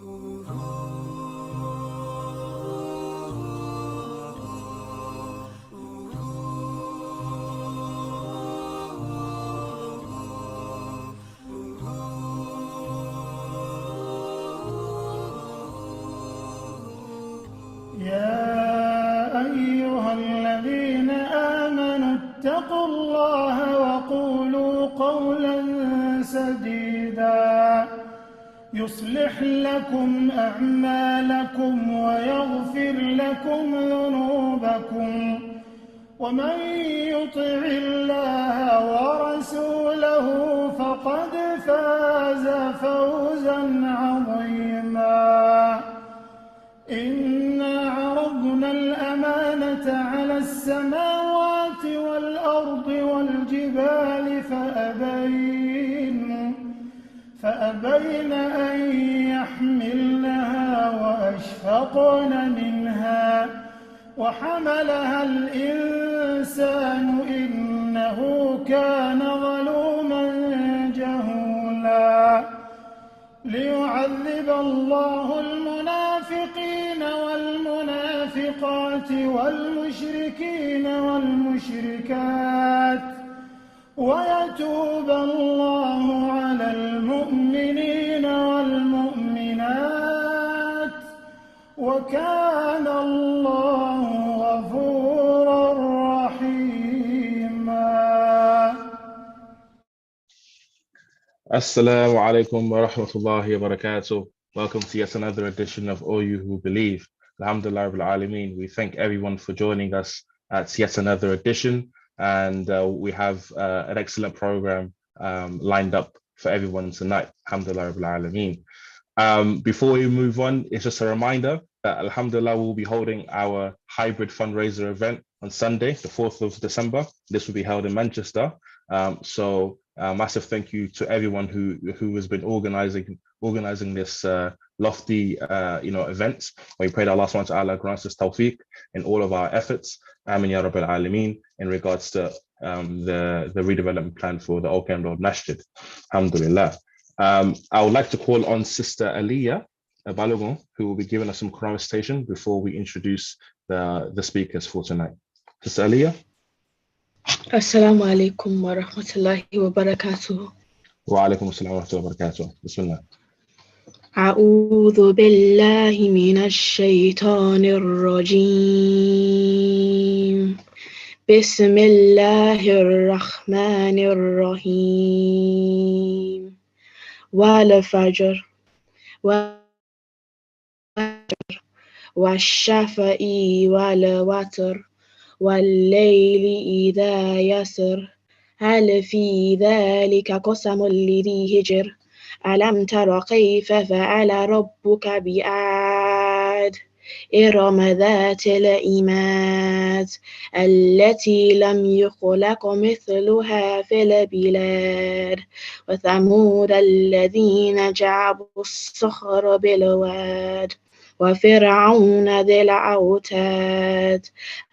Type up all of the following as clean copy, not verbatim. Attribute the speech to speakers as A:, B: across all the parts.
A: يا أيها الذين آمنوا اتقوا الله وقولوا قولا سديدا يصلح لكم أعمالكم ويغفر لكم ذنوبكم ومن يطع الله ورسوله فقد فاز فوزا عظيما. إنا عرضنا الأمانة على السماوات والأرض والجبال فأبين أن يحملنها وأشفقن منها وحملها الإنسان إنه كان ظلوما جهولا. ليعذب الله المنافقين والمنافقات والمشركين والمشركات ويتوب الله على المؤمنين والمؤمنات وكان الله غفورا رحيما.
B: Assalamu alaikum wa rahmatullahi wa barakatuh. Welcome to yet another edition of All You Who Believe. Alhamdulillah Rabbil Alameen. We thank everyone for joining us at yet another edition, and we have an excellent program lined up for everyone tonight. Alhamdulillah Rabbil Alameen. Before we move on, it's just a reminder that Alhamdulillah we'll be holding our hybrid fundraiser event on Sunday, the 4th of December. This will be held in Manchester. Massive thank you to everyone who has been organizing this lofty events. We pray that Allah subhanahu wa ta'ala grants us tawfiq in all of our efforts. Amin ya Rabbil Alameen, in regards to the redevelopment plan for the Old Kent Road Masjid. Alhamdulillah. I would like to call on Sister Aliyah Balogun, who will be giving us some Quran recitation before we introduce the speakers for tonight. Sister Aliyah.
C: Assalamu alaikum wa rahmatullahi wa barakatuh.
B: Wa alaikum assalam wa rahmatullahi wa barakatuh. Bismillah.
C: أعوذ بالله من الشيطان الرجيم. بسم الله الرحمن الرحيم. والفجر والشفع والوتر والليل إذا يسر هل في ذلك قسم لذي هجر ألم تر كيف فعل ربك بعاد إرم ذات العماد التي لم يخلق مثلها في البلاد وثمود الذين جابوا الصخر بالواد وفرعون ذي الأوتاد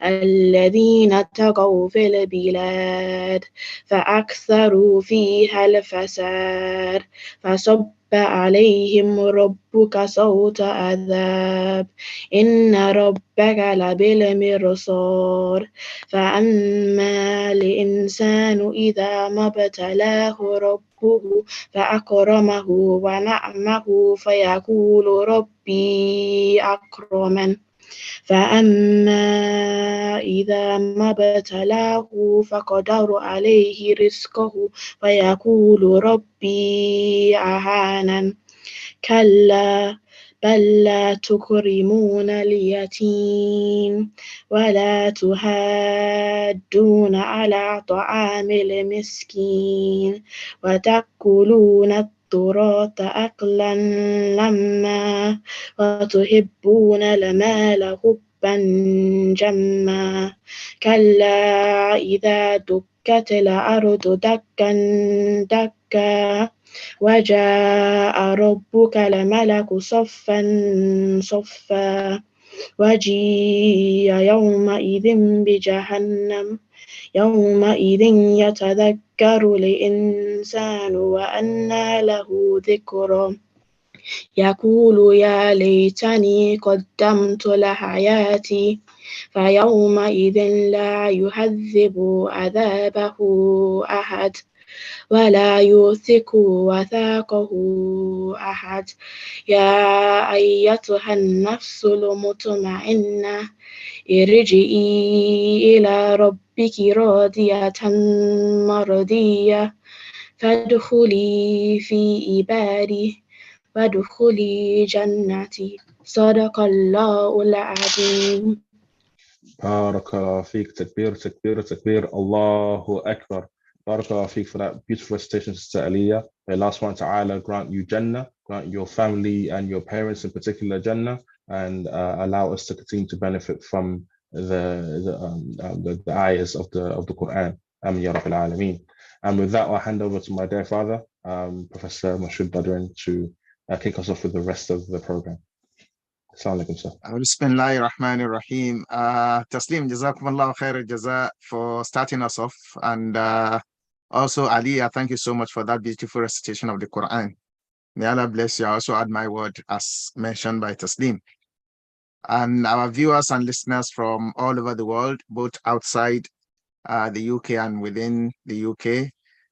C: الذين طغوا في البلاد فأكثروا فيها الفساد فصب عليهم ربك صوت عذاب إن ربك لبالمرصاد فأما الإنسان إذا ما ابتلاه ربه فأكرمه ونعمه فيقول ربي أكرمن فأما إذا ما ابتلاه فقدر عليه رزقه فيقول ربي أهانن كلا بل لا تكرمون اليتيم ولا تحاضون على طعام المسكين وتأكلون التراث أكلا لما وتحبون المال حبا جما كلا إذا دكت الأرض دكا دكا وجاء ربك الملك صفا صفا وجيء يومئذ بجهنم يومئذ يتذكر الإنسان وأنى له ذكرى يقول يا ليتني قدمت لحياتي فيومئذ لا يعذب عذابه أحد ولا يوثق وثاقه أحد يا أيتها النفس المطمئنة ارجعي إلى ربك راضية مرضية فادخلي في عبادي وادخلي جنتي صدق الله العظيم.
B: Barakallah Feek, Takbir, Takbir, Takbir, Allahu Akbar. Barakallah Feek for that beautiful recitation, Sister Aliyah. May Allah subhanahu wa ta'ala grant you Jannah, grant your family and your parents in particular Jannah, and allow us to continue to benefit from the ayahs of the Quran. Amin ya Rabbil Alameen. And with that, I'll hand over to my dear father, Professor Mashood Badrin, to kick us off with the rest of the program. Assalamu alaikum, sir.
D: Bismillahir Rahmanir Rahim. Taslim, Jazakumullah khair jaza for starting us off. And also, Aliyah, thank you so much for that beautiful recitation of the Quran. May Allah bless you. I also add my word as mentioned by Taslim. And our viewers and listeners from all over the world, both outside the UK and within the UK.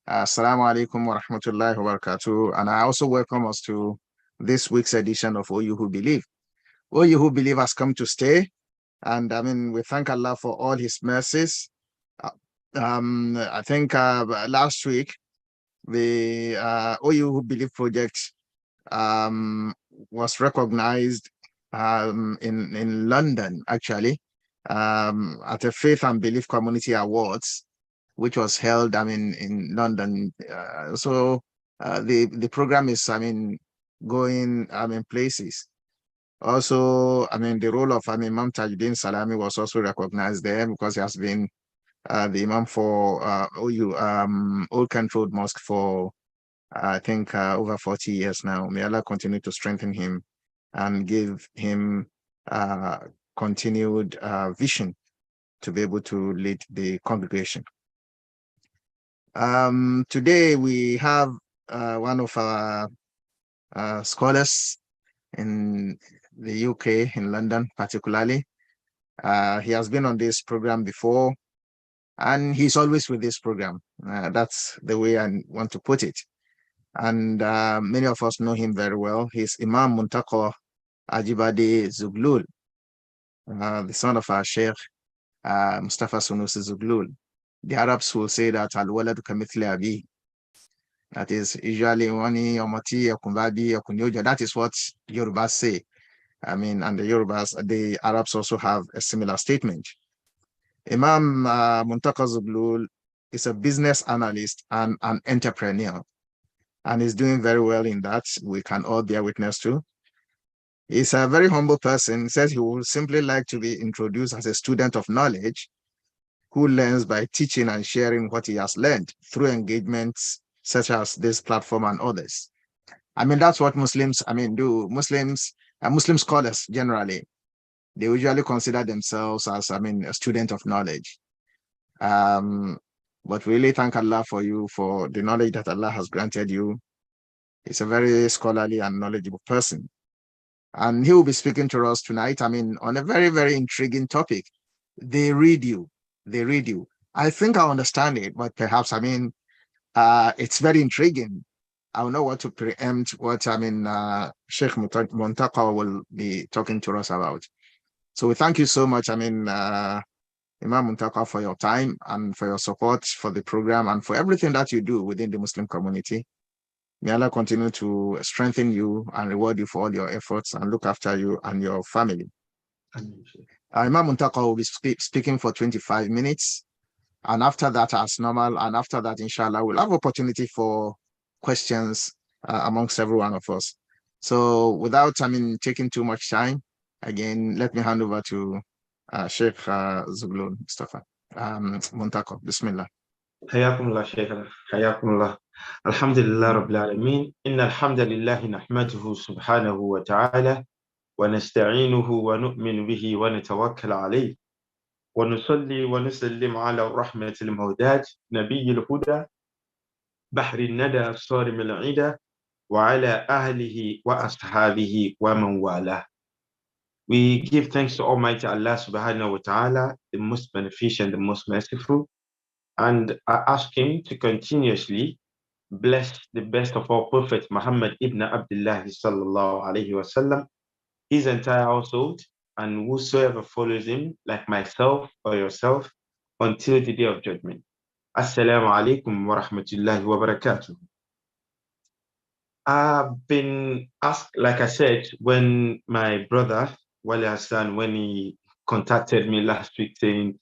D: Assalamu alaikum wa rahmatullahi wa barakatuh. And I also welcome us to this week's edition of O You Who Believe. O You Who Believe has come to stay. And I mean, we thank Allah for all his mercies. I think last week, the O You Who Believe project was recognized in London, actually, at a Faith and Belief Community Awards, which was held, I mean, in London. So the program is, I mean, going, I mean, places. Also, I mean, the role of Imam Tajuddin Salami was also recognized there because he has been the Imam for Old Kent Road Mosque for, I think, over 40 years now. May Allah continue to strengthen him and give him continued vision to be able to lead the congregation. Today we have one of our scholars in the UK, in London particularly. He has been on this program before, and he's always with this program. That's the way I want to put it. And many of us know him very well. He's Imam Muntaqo Ajibade Zuglul, the son of our Sheikh Mustafa Sunusi Zuglul. The Arabs will say that Al-Waladu Kamithli Abi. That is usually Wani, Omati, Okumbabi, Okunyoja. That is what Yorubas say. I mean, and the Yorubas, the Arabs also have a similar statement. Imam Muntaqo Zuglul is a business analyst and an entrepreneur, and is doing very well in that. We can all bear witness to. He's a very humble person. He says he would simply like to be introduced as a student of knowledge who learns by teaching and sharing what he has learned through engagements such as this platform and others. I mean, that's what Muslims, I mean, do. Muslim scholars generally, they usually consider themselves as, I mean, a student of knowledge. But really thank Allah for you, for the knowledge that Allah has granted you. He's a very scholarly and knowledgeable person. And he will be speaking to us tonight, I mean, on a very, very intriguing topic. They read you. They read you. I think I understand it, but perhaps, I mean, it's very intriguing. I don't know what to preempt what, I mean, Sheikh Muntaqo will be talking to us about. So we thank you so much, I mean, Imam Muntaqo, for your time and for your support for the program and for everything that you do within the Muslim community. May Allah continue to strengthen you and reward you for all your efforts and look after you and your family. Imam Muntaqo will be speaking for 25 minutes. And after that, as normal, and after that, inshallah, we'll have opportunity for questions amongst every one of us. So without, I mean, taking too much time, again, let me hand over to Sheikh Zuglul Mustafa Muntaqo. Bismillah.
E: حياكم الله شيخنا حياكم الله الحمد لله رب العالمين إن الحمد لله نحمده سبحانه وتعالى ونستعينه ونؤمن به ونتوكل عليه ونصلي ونسلم على الرحمة المهداة نبي الهدى بحر الندى الصارم العدى وعلى أهله وأصحابه ومن والاه. We give thanks to Almighty Allah subhanahu wa ta'ala, the most beneficent, the most merciful, and I ask him to continuously bless the best of our Prophet Muhammad ibn Abdullah sallallahu alayhi wa sallam, his entire household, and whosoever follows him, like myself or yourself, until the day of judgment. Assalamu alaikum wa rahmatullahi wa barakatuh. I've been asked, like I said, when my brother, Wali Hassan, when he contacted me last week saying,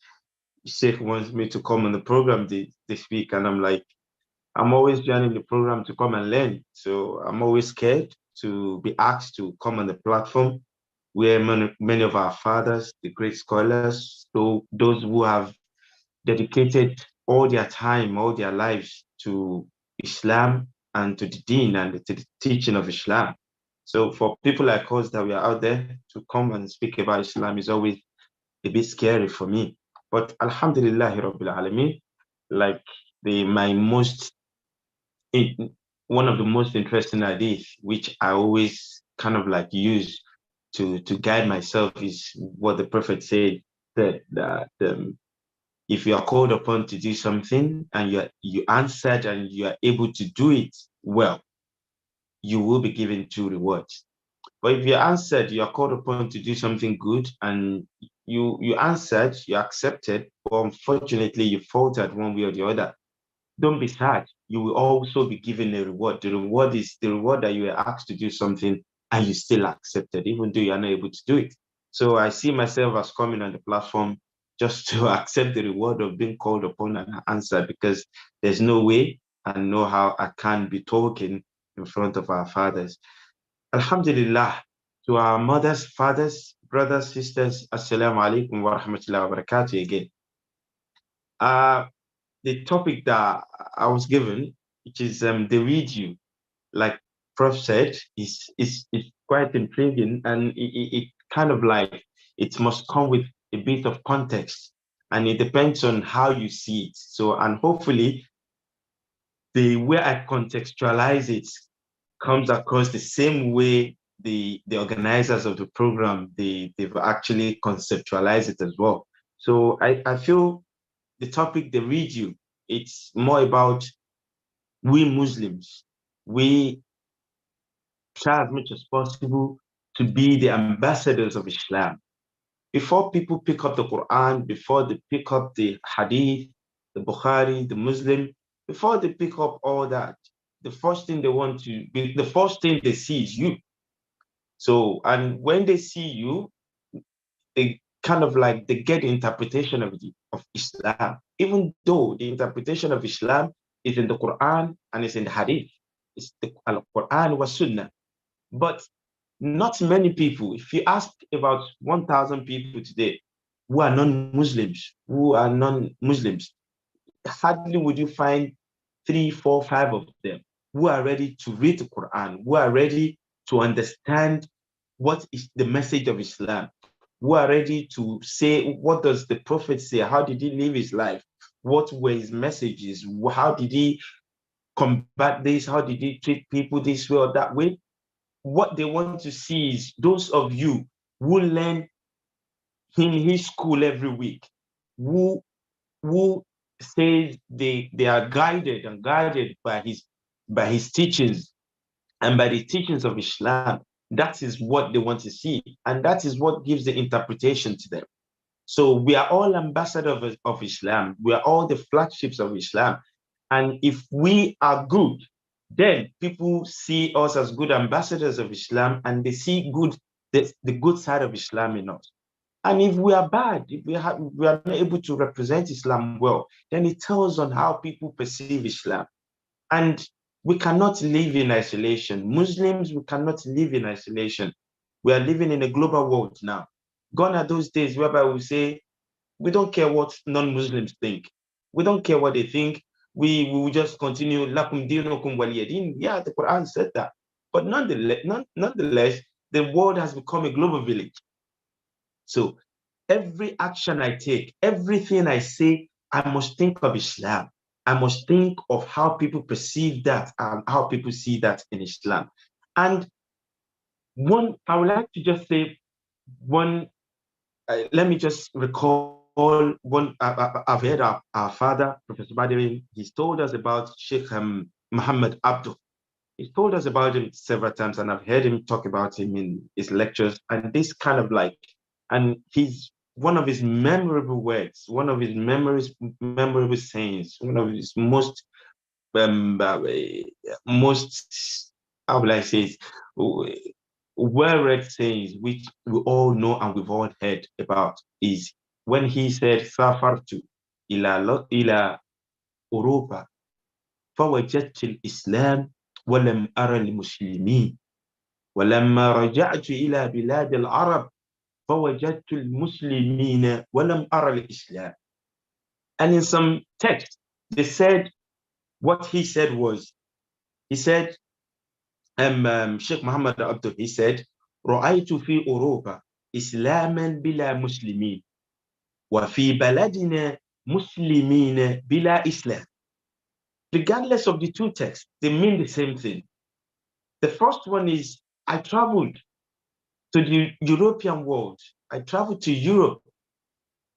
E: Sheikh wants me to come on the program this week, and I'm like, I'm always joining the program to come and learn. So I'm always scared to be asked to come on the platform where many of our fathers, the great scholars, so those who have dedicated all their time, all their lives to Islam and to the deen and to the teaching of Islam. So for people like us that we are out there to come and speak about Islam is always a bit scary for me. But Alhamdulillah Rabbil Alameen, like one of the most interesting ideas, which I always kind of like use to guide myself, is what the Prophet said, that if you are called upon to do something and you answered and you are able to do it well, you will be given 2 rewards. But if you answered, you are called upon to do something good and you answered, you accepted, but unfortunately you faltered one way or the other, don't be sad. You will also be given a reward. The reward is the reward that you were asked to do something and you still accepted, even though you are not able to do it. So I see myself as coming on the platform just to accept the reward of being called upon and answer, because there's no way and no how I can be talking in front of our fathers. Alhamdulillah, to our mothers, fathers, brothers, sisters, assalamu alaikum wa rahmatullahi wa barakatuh again. The topic that I was given, which is the read you, like Prof said, is quite intriguing, and it kind of like, it must come with a bit of context, and it depends on how you see it. So, and hopefully the way I contextualize it comes across the same way the organizers of the program, they've actually conceptualized it as well. So I feel the topic they read you, it's more about we Muslims, we try as much as possible to be the ambassadors of Islam. Before people pick up the Quran, before they pick up the Hadith, the Bukhari, the Muslim, before they pick up all that, the first thing they see is you. So, and when they see you, they kind of like, they get the interpretation of Islam, even though the interpretation of Islam is in the Quran and it's in the Hadith. It's the Quran was Sunnah. But not many people, if you ask about 1,000 people today who are non-Muslims, hardly would you find 3, 4, 5 of them who are ready to read the Quran, who are ready to understand what is the message of Islam, who are ready to say, what does the Prophet say? How did he live his life? What were his messages? How did he combat this? How did he treat people this way or that way? What they want to see is those of you who learn in his school every week, who say they are guided by his teachings and by the teachings of Islam. That is what they want to see, and that is what gives the interpretation to them. So we are all ambassadors of Islam. We are all the flagships of Islam. And if we are good, then people see us as good ambassadors of Islam, and they see the good side of Islam in us. And if we are bad, if we are not able to represent Islam well, then it tells on how people perceive Islam. And we cannot live in isolation. Muslims, we cannot live in isolation. We are living in a global world now. Gone are those days whereby we say, we don't care what non-Muslims think. We don't care what they think. We will just continue, lakum dinukum waliyadin. Yeah, the Quran said that. But nonetheless, the world has become a global village. So every action I take, everything I say, I must think of Islam. I must think of how people perceive that and how people see that in Islam. And I would like to just say one, let me just recall one, I've heard our father, Professor Badawi, he's told us about Sheikh Muhammad Abdul. He's told us about him several times, and I've heard him talk about him in his lectures. And this kind of like, and he's one of his memorable words, one of his memorable sayings, one of his most, how will I say it, well-read sayings, which we all know and we've all heard about, is when he said, "Safartu ila Europa, فوجدت الإسلام ولم أرى المسلمين ولما رجعت إلى بلاد العرب فوجدت المسلمين ولم أرى الإسلام." And in some text, they said, what he said was, he said, Sheikh Muhammad Abdul, he said, رأيت في أوروبا إسلاما بلا مسلمين وفي بلدنا مسلمين بلا إسلام. Regardless of the two texts, they mean the same thing. The first one is, I traveled to the European world. I traveled to Europe.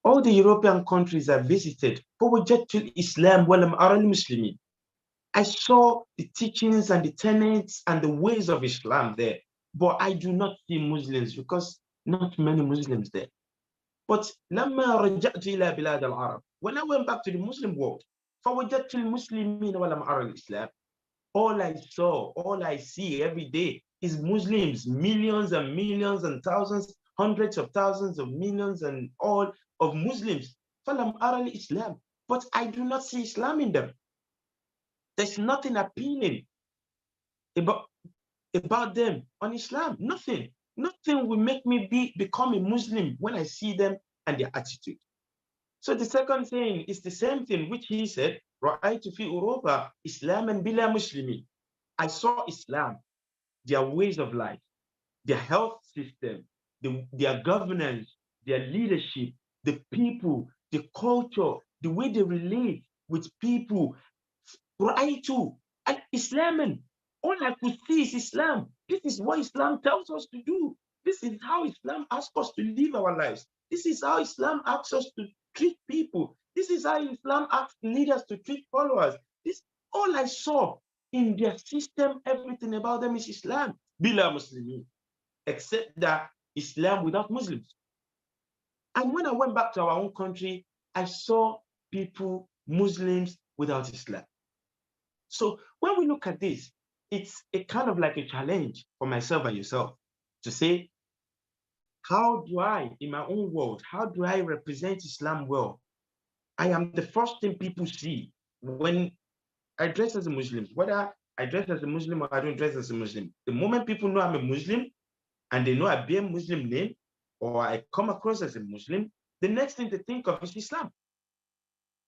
E: All the European countries I visited, فوجدت الإسلام ولم أرى المسلمين. I saw the teachings and the tenets and the ways of Islam there, but I do not see Muslims because not many Muslims there. But لما رجعت إلى بلاد العرب, when I went back to the Muslim world, فوجدت المسلمين ولم أرى الإسلام. All I saw, all I see every day is Muslims, millions and millions and thousands, hundreds of thousands of millions and all of Muslims. فلم أرى الإسلام, but I do not see Islam in them. There's nothing appealing about them on Islam. Nothing will make me become a Muslim when I see them and their attitude. So the second thing is the same thing which he said, رأيت في أوروبا إسلاما بلا مسلمين. I saw Islam, their ways of life, their health system, their governance, their leadership, the people, the culture, the way they relate with people. رأيت الإسلام. All I could see is Islam. This is what Islam tells us to do. This is how Islam asks us to live our lives. This is how Islam asks us to treat people. This is how Islam asks leaders to treat followers. This, all I saw in their system, everything about them is Islam. Bila Muslimin, except that Islam without Muslims. And when I went back to our own country, I saw people, Muslims without Islam. So when we look at this, it's a kind of like a challenge for myself and yourself to say, how do I, in my own world, how do I represent Islam well? I am the first thing people see when I dress as a Muslim, whether I dress as a Muslim or I don't dress as a Muslim. The moment people know I'm a Muslim and they know I bear a Muslim name or I come across as a Muslim, the next thing they think of is Islam.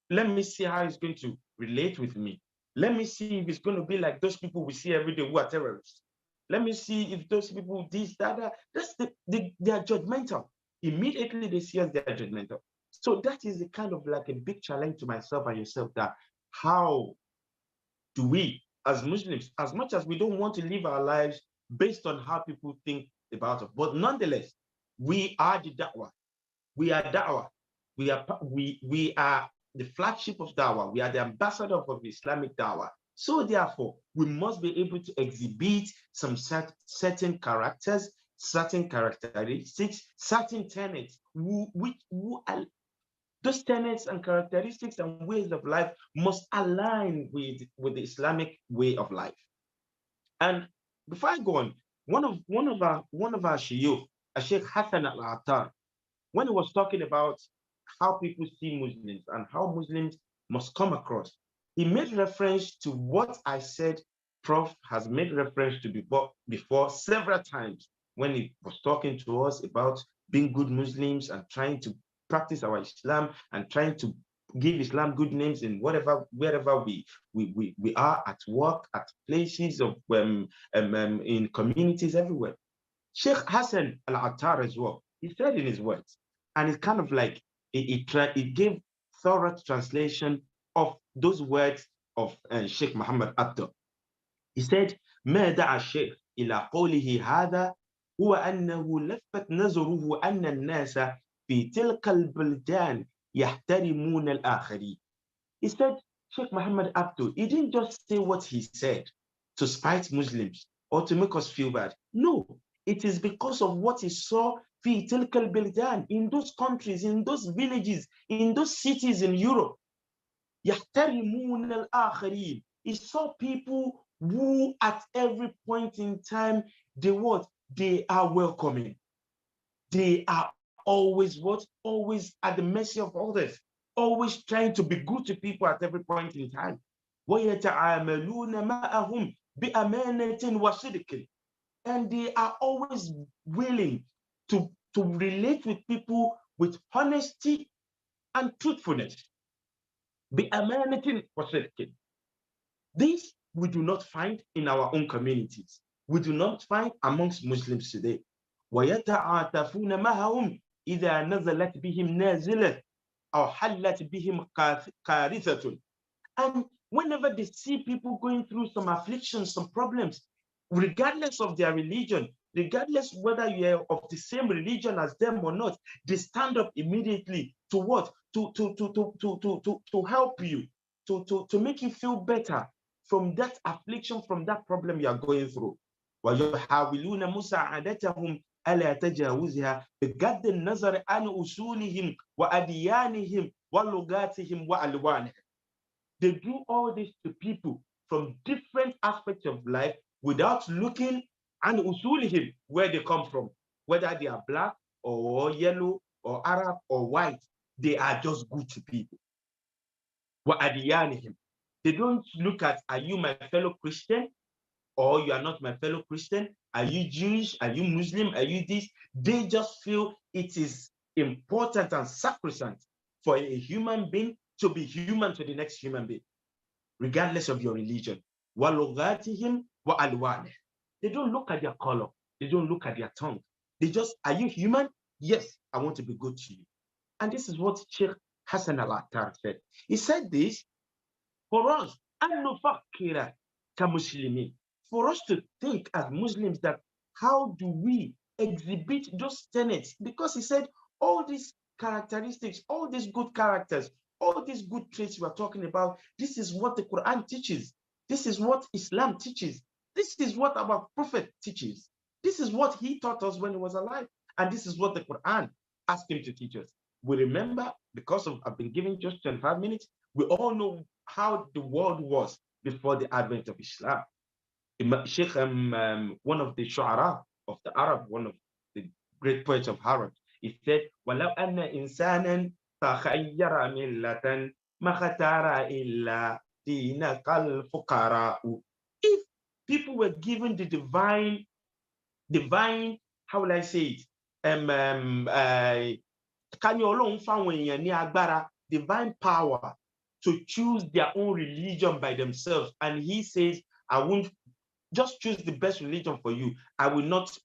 E: Let me see how it's going to relate with me. Let me see if it's going to be like those people we see every day who are terrorists. Let me see if those people, this, that, that's they are judgmental. Immediately they see us, they are judgmental. So that is a kind of like a big challenge to myself and yourself, that how do we, as Muslims, as much as we don't want to live our lives based on how people think about us, but nonetheless, we are the da'wah. We are da'wah. We are the flagship of da'wah. We are the ambassador of Islamic da'wah. So therefore, we must be able to exhibit some certain characters, certain characteristics, certain tenets, those tenets and characteristics and ways of life must align with the Islamic way of life. And before I go on, one of our shuyukh, Sheikh Hassan al-Attar, when he was talking about how people see Muslims and how Muslims must come across, he made reference to what I said Prof has made reference to before several times when he was talking to us about being good Muslims and trying to practice our Islam and trying to give Islam good names in wherever we are, at work, at places of in communities everywhere. Sheikh Hassan al-Attar as well, he said in his words, and it's kind of like it gave thorough translation of those words of Sheikh Muhammad Abdul. He said, ما دعا الشيخ إلى قوله هذا هو أنه لفت نظره أن الناس في تلك البلدان يحترمون الآخرين. He said, Sheikh Muhammad Abdul, he didn't just say what he said to spite Muslims or to make us feel bad. No, it is because of what he saw في تلك البلدان, in those countries, in those villages, in those cities in Europe. يحترمون الآخرين. He saw people who at every point in time, they are welcoming. They are always what? Always at the mercy of others. Always trying to be good to people at every point in time. وَيَتَعَامَلُونَ مَعَهُمْ بِأَمَانَةٍ وَصِدْقٍ. And they are always willing to relate with people with honesty and truthfulness. بِأَمَانَةٍ وَصِدْقٍ. This we do not find in our own communities. We do not find amongst Muslims today. وَيَتَعَاطَفُونَ مَعَهُمْ إِذَا نَزَلَتْ بِهِمْ نَازِلَةٌ أَوْ حَلَّتْ بِهِمْ كَارِثَةٌ. And whenever they see people going through some afflictions, some problems, regardless of their religion, regardless whether you're of the same religion as them or not, they stand up immediately to what? To help you, to make you feel better from that affliction, from that problem you are going through. وَيُحَاوِلُونَ مُسَاعَدَتَهُمْ أَلَا تَجَاوُزِهَا بِغَضِّ النَّظَرِ عَنْ أُصُولِهِمْ وَأَدْيَانِهِمْ وَلُغَاتِهِمْ وَأَلْوَانِهِمْ. They do all this to people from different aspects of life without looking at usulihim, where they come from, whether they are black or yellow or Arab or white. They are just good to people. وَأَدْيَانِهِمْ. They don't look at, are you my fellow Christian or you are not my fellow Christian? Are you Jewish? Are you Muslim? Are you this? They just feel it is important and sacrosanct for a human being to be human to the next human being, regardless of your religion. وَلُغَاتِهِمْ وَأَلْوَانِهِمْ. They don't look at their color. They don't look at their tongue. They just, are you human? Yes, I want to be good to you. And this is what Sheikh Hassan al-Attar said. He said this for us, for us to think as Muslims that how do we exhibit those tenets? Because he said all these characteristics, all these good characters, all these good traits we are talking about, this is what the Quran teaches. This is what Islam teaches. This is what our Prophet teaches. This is what he taught us when he was alive. And this is what the Quran asked him to teach us. We remember, because of I've been giving just 25 minutes, we all know how the world was before the advent of Islam. Sheikh, one of the shu'ara of the Arab, one of the great poets of Arab, he said, وَلَوْ أَنَّ إِنسَانًا تَخَيَّرَ مِلَّةً مَا خَتَارَ إِلَّا دِينَكَ الْفُقَرَاءُ. If people were given the divine, how will I say it? Divine power to choose their own religion by themselves. And he says, I won't just choose the best religion for you. I will not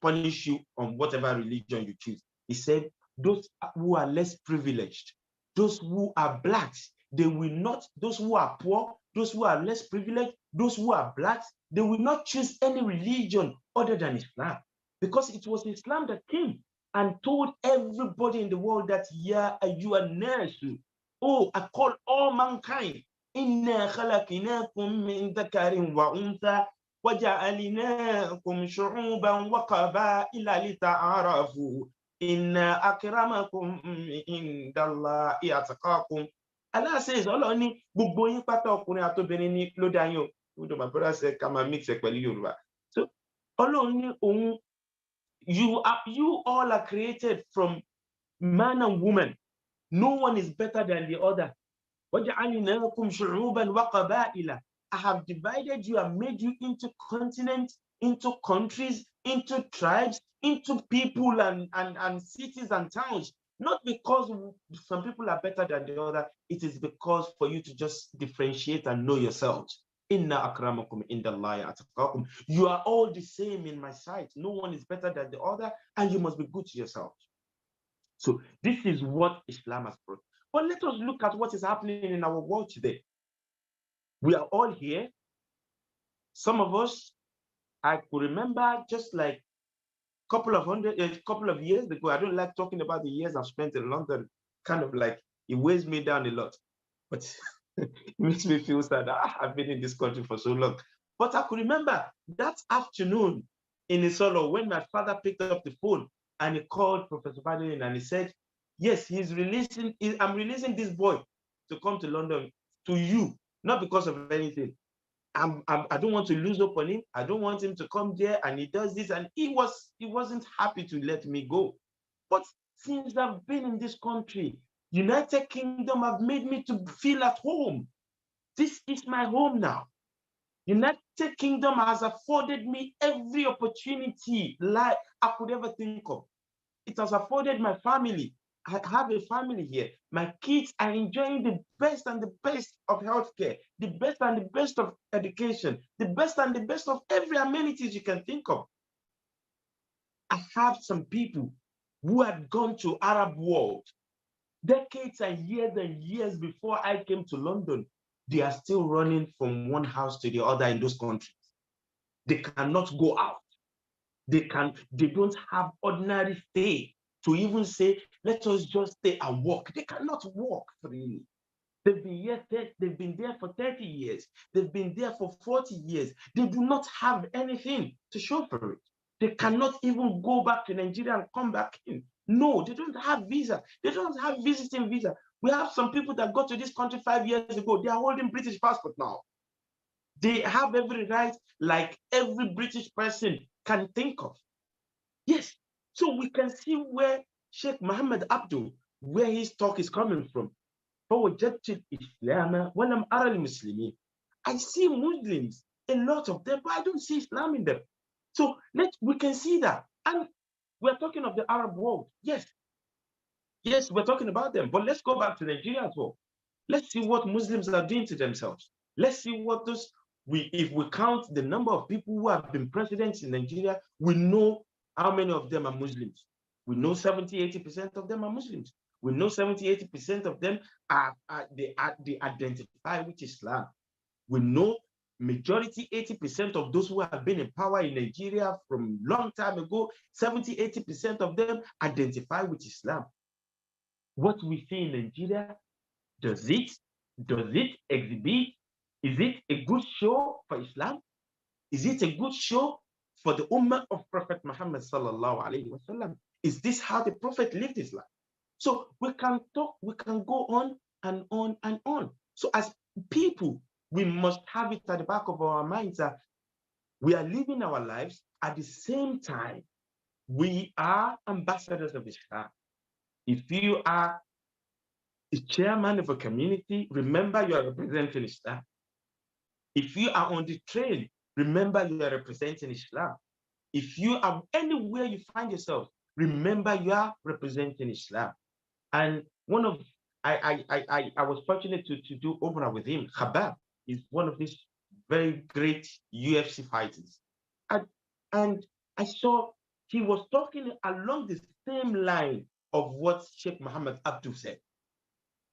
E: punish you on whatever religion you choose. He said, those who are less privileged, those who are blacks, they will not, those who are poor, those who are less privileged, those who are blacks, they will not choose any religion other than Islam. Because it was Islam that came and told everybody in the world that, Ya ayyuhan nasu, oh, I call all mankind, inna khalaqnakum min dhakarin wa untha وَجَعَلْنَاكُمْ شُعُوبًا وَقَبَائِلَ لِتَعَارَفُوا إِنَّ أَكْرَمَكُمْ عِندَ اللَّهِ أَتْقَاكُمْ. Allah says, Allah ni gbogbo yín pátá ọkùnrin àtobìnrin ni ló dá yín o. My brother said, come and mix it pẹ̀lú Yorùbá. So, Allah ni òun, you all are created from man and woman. No one is better than the other. وَجَعَلْنَاكُمْ شُعُوبًا وَقَبَائِلَ. I have divided you and made you into continents, into countries, into tribes, into people and cities and towns. Not because some people are better than the other. It is because for you to just differentiate and know yourselves. Inna akramakum indallahi atqakum. You are all the same in my sight. No one is better than the other, and you must be good to yourselves. So this is what Islam has brought. But let us look at what is happening in our world today. We are all here. Some of us, I could remember just like a couple of years ago. I don't like talking about the years I've spent in London. Kind of like it weighs me down a lot, but it makes me feel sad. I've been in this country for so long. But I could remember that afternoon in Isolo when my father picked up the phone and he called Professor Badin and he said, yes, I'm releasing this boy to come to London to you, not because of anything. I don't want to lose hope on him. I don't want him to come there and he does this. And he wasn't happy to let me go. But since I've been in this country, United Kingdom have made me to feel at home. This is my home now. United Kingdom has afforded me every opportunity like I could ever think of. It has afforded my family. I have a family here. My kids are enjoying the best and the best of healthcare, the best and the best of education, the best and the best of every amenities you can think of. I have some people who had gone to Arab world decades and years before I came to London. They are still running from one house to the other in those countries. They cannot go out. They don't have ordinary stay to even say, let us just stay and walk. They cannot walk freely. They've been there for 30 years. They've been there for 40 years. They do not have anything to show for it. They cannot even go back to Nigeria and come back in. No, they don't have visa. They don't have visiting visa. We have some people that got to this country 5 years ago. They are holding British passport now. They have every right, like every British person can think of. Yes. So we can see where Sheikh Mohammed Abdul, where his talk is coming from. I see Muslims, a lot of them, but I don't see Islam in them. So we can see that. And we're talking of the Arab world. Yes, we're talking about them. But let's go back to Nigeria as well. Let's see what Muslims are doing to themselves. Let's see what if we count the number of people who have been presidents in Nigeria, we know how many of them are Muslims. We know 70-80% of them are Muslims. We know 70-80% of them they identify with Islam. We know majority 80% of those who have been in power in Nigeria from long time ago, 70-80% of them identify with Islam. What we see in Nigeria, does it exhibit? Is it a good show for Islam? Is it a good show for the Ummah of Prophet Muhammad sallallahu alaihi wasallam? Is this how the Prophet lived his life? So we can go on and on and on. So as people, we must have it at the back of our minds that we are living our lives at the same time. We are ambassadors of Islam. If you are a chairman of a community, remember you are representing Islam. If you are on the train, remember you are representing Islam. If you are anywhere you find yourself, remember you are representing Islam. And I was fortunate to do Umrah with him. Khabab is one of these very great UFC fighters. And I saw he was talking along the same line of what Sheikh Mohammed Abdul said.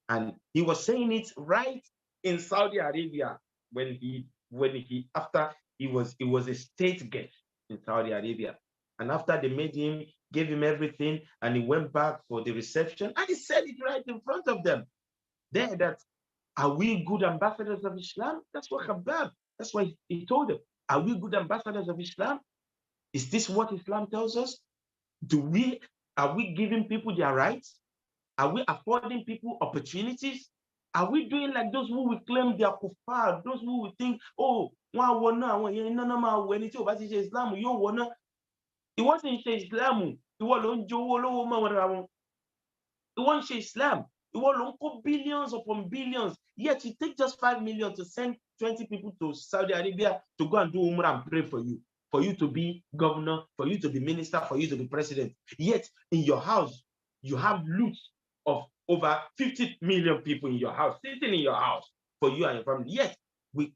E: And he was saying it right in Saudi Arabia when he was a state guest in Saudi Arabia. And after they gave him everything, and he went back for the reception, and he said it right in front of them. There, that are we good ambassadors of Islam? That's what Khabab, that's what he told them. Are we good ambassadors of Islam? Is this what Islam tells us? Are we giving people their rights? Are we affording people opportunities? Are we doing like those who will claim they are kuffar, those who will think, oh, Islam, you wanna. It wasn't Islam. It wasn't Islam. It was billions upon billions. Yet you take just 5 million to send 20 people to Saudi Arabia to go and do Umrah and pray for you to be governor, for you to be minister, for you to be president. Yet in your house, you have loot of over 50 million people in your house, sitting in your house for you and your family. Yet we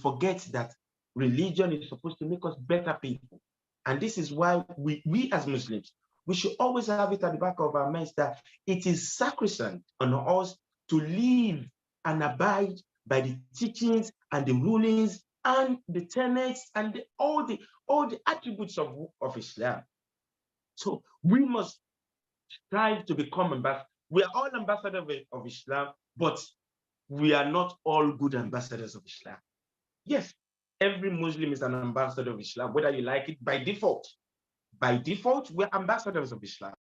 E: forget that religion is supposed to make us better people. And this is why we as Muslims, we should always have it at the back of our minds that it is sacrosanct on us to live and abide by the teachings and the rulings and the tenets and all the attributes of Islam. So we must strive to become ambassadors. We are all ambassadors of Islam, but we are not all good ambassadors of Islam. Yes, every Muslim is an ambassador of Islam, whether you like it by default. By default, we're ambassadors of Islam.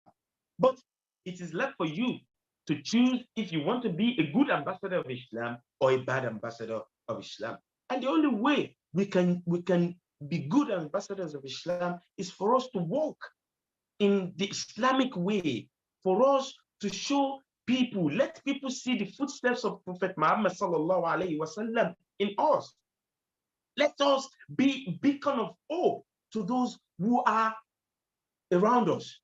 E: But it is left for you to choose if you want to be a good ambassador of Islam or a bad ambassador of Islam. And the only way we can be good ambassadors of Islam is for us to walk in the Islamic way, for us to show people, let people see the footsteps of Prophet Muhammad sallallahu alaihi wasallam in us. Let us be a beacon of hope to those who are around us,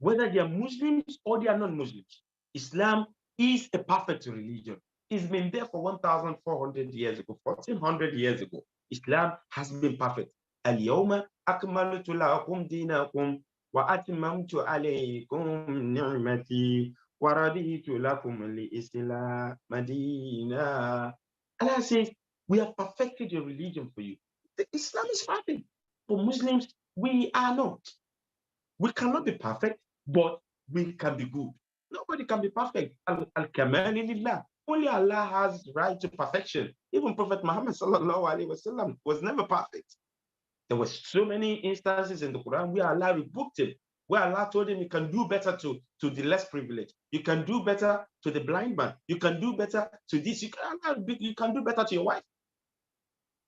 E: whether they are Muslims or they are non-Muslims. Islam is a perfect religion. It's been there for 1,400 years ago, 1,400 years ago. Islam has been perfect. Al-yawma akmaltu lakum dinakum wa atmamtu alaykum ni'mati wa raditu lakum al-islam madina. Allah says, we have perfected your religion for you. The Islam is perfect. For Muslims, we are not. We cannot be perfect, but we can be good. Nobody can be perfect. Al-kamal lillah. Only Allah has right to perfection. Even Prophet Muhammad sallallahu alaihi wasallam was never perfect. There were so many instances in the Quran where Allah rebuked him, where Allah told him you can do better to the less privileged. You can do better to the blind man. You can do better to this. You can do better to your wife.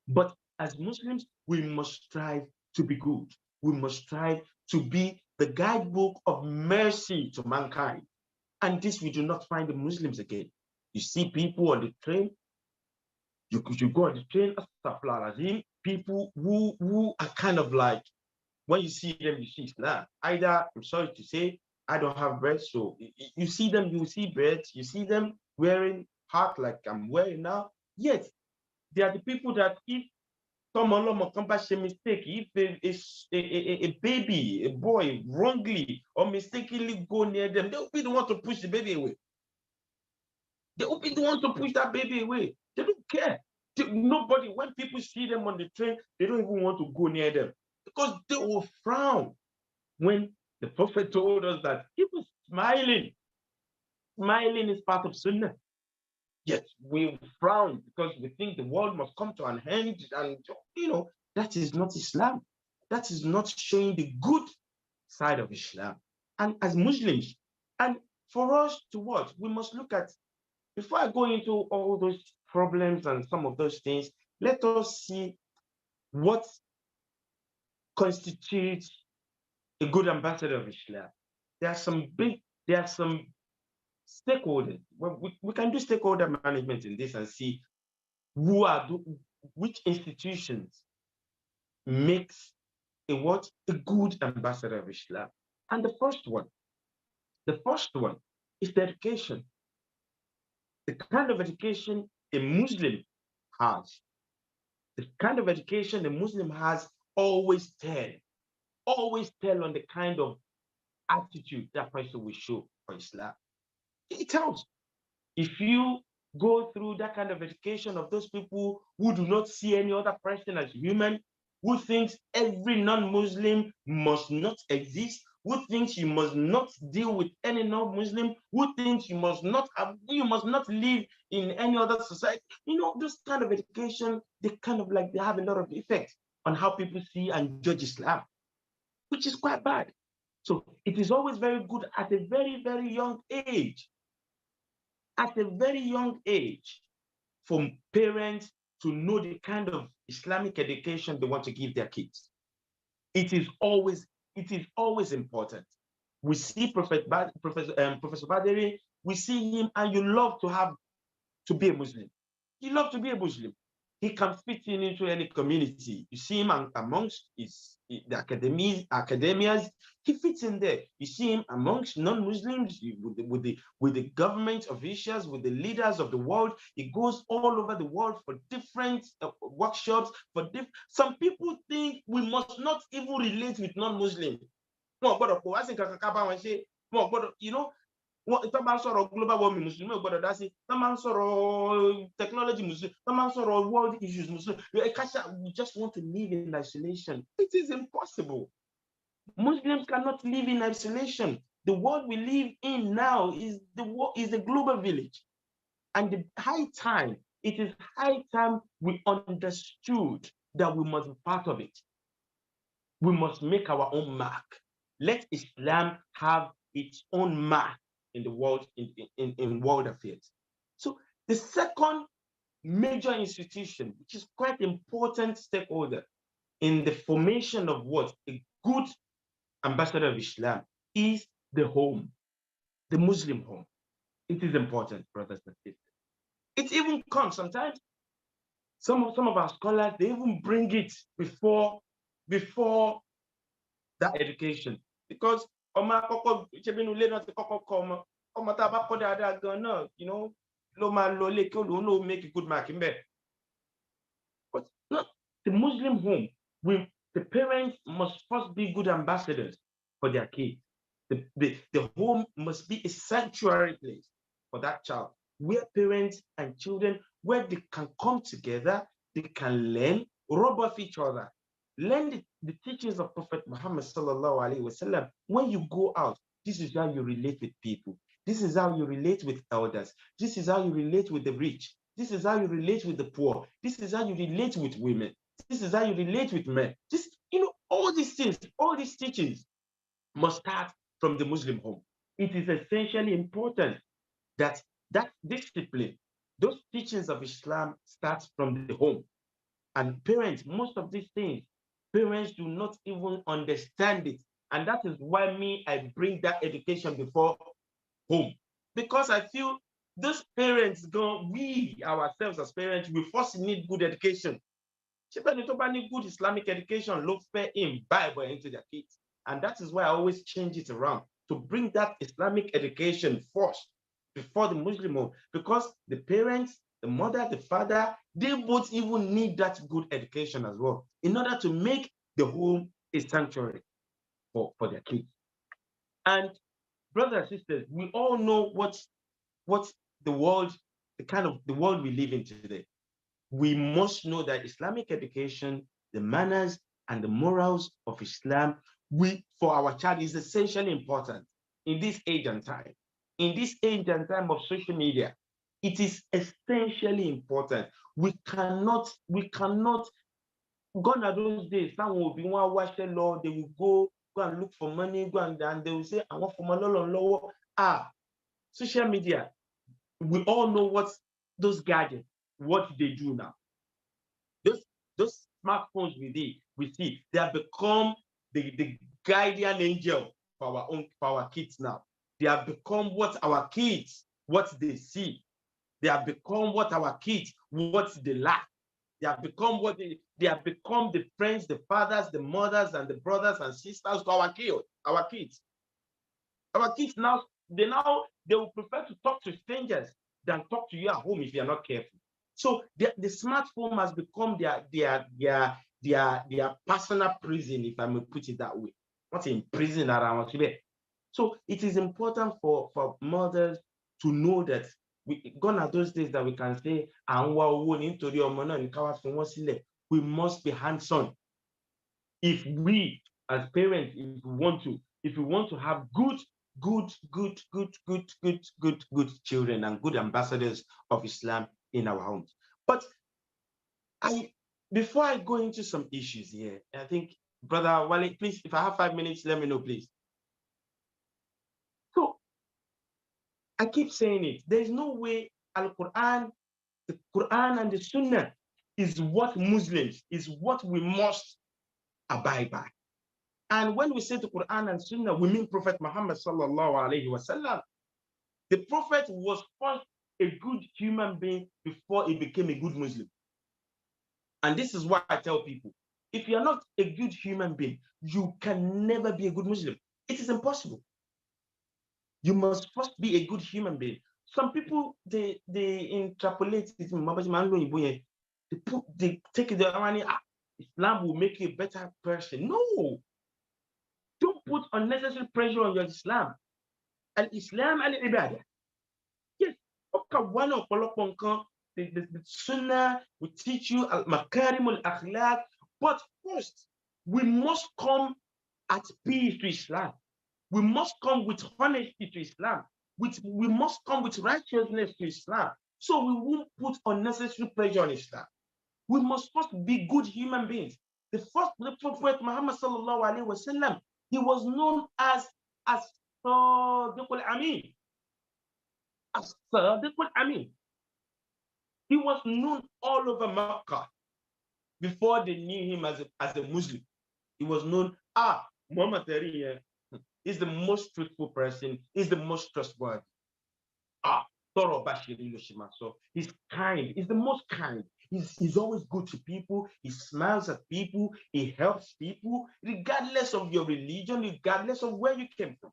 E: But as Muslims, we must strive to be good. We must strive to be the guidebook of mercy to mankind. And this we do not find in Muslims again. You see people on the train, you go on the train, people who are kind of like, when you see them, you see Islam. Either, I'm sorry to say, I don't have bread, so you see them, you see bread, you see them wearing hat like I'm wearing now. Yet, they are the people that if someone come back a mistake, if a baby, a boy wrongly or mistakenly go near them, they'll be the one to push the baby away. They will be the one to push that baby away. They don't care. Nobody, when people see them on the train, they don't even want to go near them because they will frown. When the Prophet told us that he was smiling. Smiling is part of Sunnah. Yet we frown because we think the world must come to an end, and that is not Islam. That is not showing the good side of Islam. And as Muslims, and for us to what? We must look at, before I go into all those problems and some of those things, let us see what constitutes a good ambassador of Islam. There are some stakeholders. Well, we can do stakeholder management in this and see which institutions makes a good ambassador of Islam. And the first one is the education. The kind of education a Muslim has, the kind of education a Muslim has always tell on the kind of attitude that person will show for Islam. It tells. If you go through that kind of education of those people who do not see any other person as human, who thinks every non-Muslim must not exist, who thinks you must not deal with any non-Muslim, who thinks you must not live in any other society. This kind of education, they have a lot of effect on how people see and judge Islam, which is quite bad. So it is always very good at a very, very young age. At a very young age, for parents to know the kind of Islamic education they want to give their kids. It is always important. We see Professor Baderi, we see him, and you love to be a Muslim. You love to be a Muslim. He can fit in into any community. You see him amongst the academias. He fits in there. You see him amongst non-Muslims, with the government officials, with the leaders of the world. He goes all over the world for different workshops. Some people think we must not even relate with non-Muslims. You know, global warming Muslim, technology Muslim, world issues Muslim. We just want to live in isolation. It is impossible. Muslims cannot live in isolation. The world we live in now is a global village. And it is high time we understood that we must be part of it. We must make our own mark. Let Islam have its own mark in the world, in world affairs. So the second major institution, which is quite important stakeholder in the formation of what a good ambassador of Islam, is the home, the Muslim home. It is important, brothers and sisters. It even comes sometimes. Some of our scholars, they even bring it before that education, because you know, make a good mark in bed. But not the Muslim home. The parents must first be good ambassadors for their kids. The home must be a sanctuary place for that child, where parents and children, where they can come together, they can learn, rub off each other, learn the teachings of Prophet Muhammad sallallahu alaihi wasallam. When you go out, this is how you relate with people. This is how you relate with elders. This is how you relate with the rich. This is how you relate with the poor. This is how you relate with women. This is how you relate with men. All these things, all these teachings must start from the Muslim home. It is essentially important that discipline, those teachings of Islam, starts from the home. And parents, most of these things, parents do not even understand it. And that is why I bring that education before home. Because I feel those parents, we ourselves as parents, we first need good education. Need good Islamic education, look fair in Bible into their kids. And that is why I always change it around to bring that Islamic education first before the Muslim home. Because the parents, the mother, the father, they both even need that good education as well, in order to make the home a sanctuary for their kids. And brothers and sisters, we all know what the world we live in today. We must know that Islamic education, the manners and the morals of Islam, for our child is essentially important in this age and time. In this age and time of social media, it is essentially important. We cannot, gone are those days, some will be one watch the law, they will go and look for money, and they will say, I want for my low. Social media, we all know what those gadgets, what they do now. Those smartphones we see, they have become the guardian angel for our kids now. They have become what our kids, what they see. They have become what our kids, what they lack. They have become they have become the friends, the fathers, the mothers, and the brothers and sisters to our kids. Our kids now, they will prefer to talk to strangers than talk to you at home if you're not careful. So the smartphone has become their personal prison, if I may put it that way. Not in prison around. So it is important for mothers to know that gone are those days that we can say, we must be hands-on. If we as parents, if we want to have good children and good ambassadors of Islam in our homes. But before I go into some issues here, I think, Brother Wale, please, if I have 5 minutes, let me know, please. So I keep saying it. There's no way the Quran and the Sunnah is what Muslims, is what we must abide by. And when we say the Quran and Sunnah, we mean Prophet Muhammad sallallahu alaihi wasallam. The Prophet was first a good human being before he became a good Muslim. And this is why I tell people, if you are not a good human being, you can never be a good Muslim. It is impossible. You must first be a good human being. Some people, they interpolate it. They take it, Islam will make you a better person. No. Don't put unnecessary pressure on your Islam. Al-Islam al-Ibadah. Yes, the Sunnah will teach you al-Makarim al-Akhlaq, but first, we must come at peace to Islam. We must come with honesty to Islam. We must come with righteousness to Islam. So we won't put unnecessary pressure on Islam. We must first be good human beings. The Prophet Muhammad sallallahu alaihi wasallam, he was known as Sadiqul Amin. Sadiqul Amin. He was known all over Makkah before they knew him as a Muslim. He was known, Muhammad is the most truthful person, is the most trustworthy. So he's kind, he's the most kind. He's always good to people, he smiles at people, he helps people, regardless of your religion, regardless of where you came from.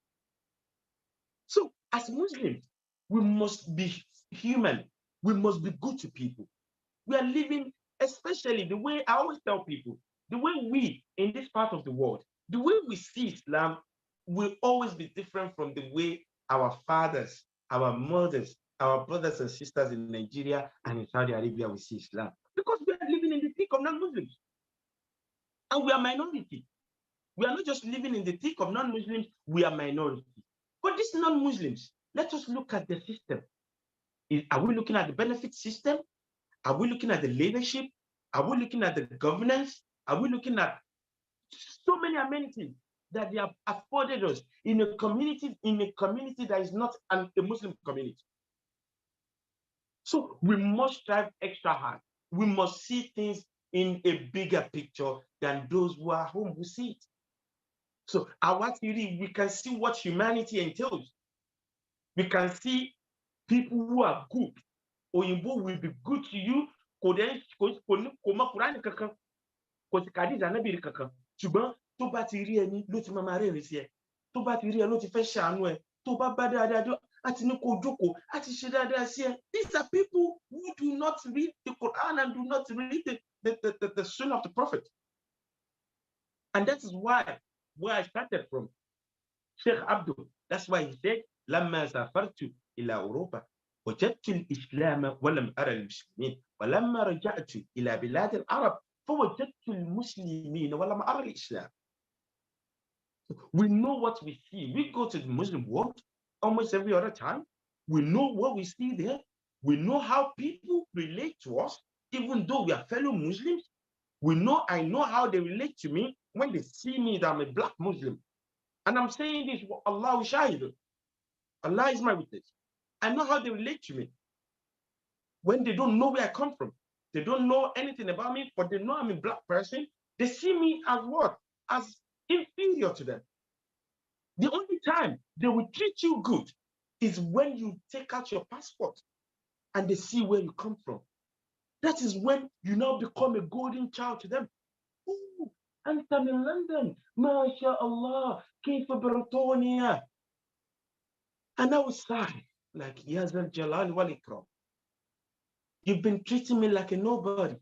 E: So as Muslims, we must be human, we must be good to people. We are living, especially the way I always tell people, the way we in this part of the world, the way we see Islam will always be different from the way our fathers, our mothers, our brothers and sisters in Nigeria and in Saudi Arabia will see Islam. Because we are living in the thick of non-Muslims. And we are minority. We are not just living in the thick of non-Muslims, we are minority. But these non-Muslims, let us look at the system. Are we looking at the benefit system? Are we looking at the leadership? Are we looking at the governance? Are we looking at so many amenities that they have afforded us in a community that is not a Muslim community? So we must strive extra hard. We must see things in a bigger picture than those who are home who see it. So our theory, we can see what humanity entails. We can see people who are good. Oyinbo will be good to you. Ṣùgbọ́n tó bá ti rí ẹni ló ti máa rẹ́rìn sí ẹ, tó bá ti rí ẹ ló ti fẹ́ ṣàánú ẹ, tó bá bá dáadáa àti ní kó jókòó àti ṣe dáadáa sí ẹ. These are people who do not read the Quran and do not read the Sunnah of the Prophet. And that is where I started from. Sheikh Abdul, that's why he said, لما سافرت إلى أوروبا وجدت الإسلام ولم أرى المسلمين ولما رجعت إلى بلاد العرب فوجدت المسلمين ولم أرى الإسلام. We know what we see. We go to the Muslim world almost every other time. We know what we see there. We know how people relate to us, even though we are fellow Muslims. I know how they relate to me when they see me that I'm a black Muslim. And I'm saying this, Allah shahid. Allah is my witness. I know how they relate to me when they don't know where I come from. They don't know anything about me, but they know I'm a black person. They see me as what? As inferior to them. The only time they will treat you good is when you take out your passport and they see where you come from. That is when you now become a golden child to them. Ooh, and I'm in London. MashaAllah, Kayfa Baratonia. And I was sad, like Yazal Jalal wal Ikram. You've been treating me like a nobody.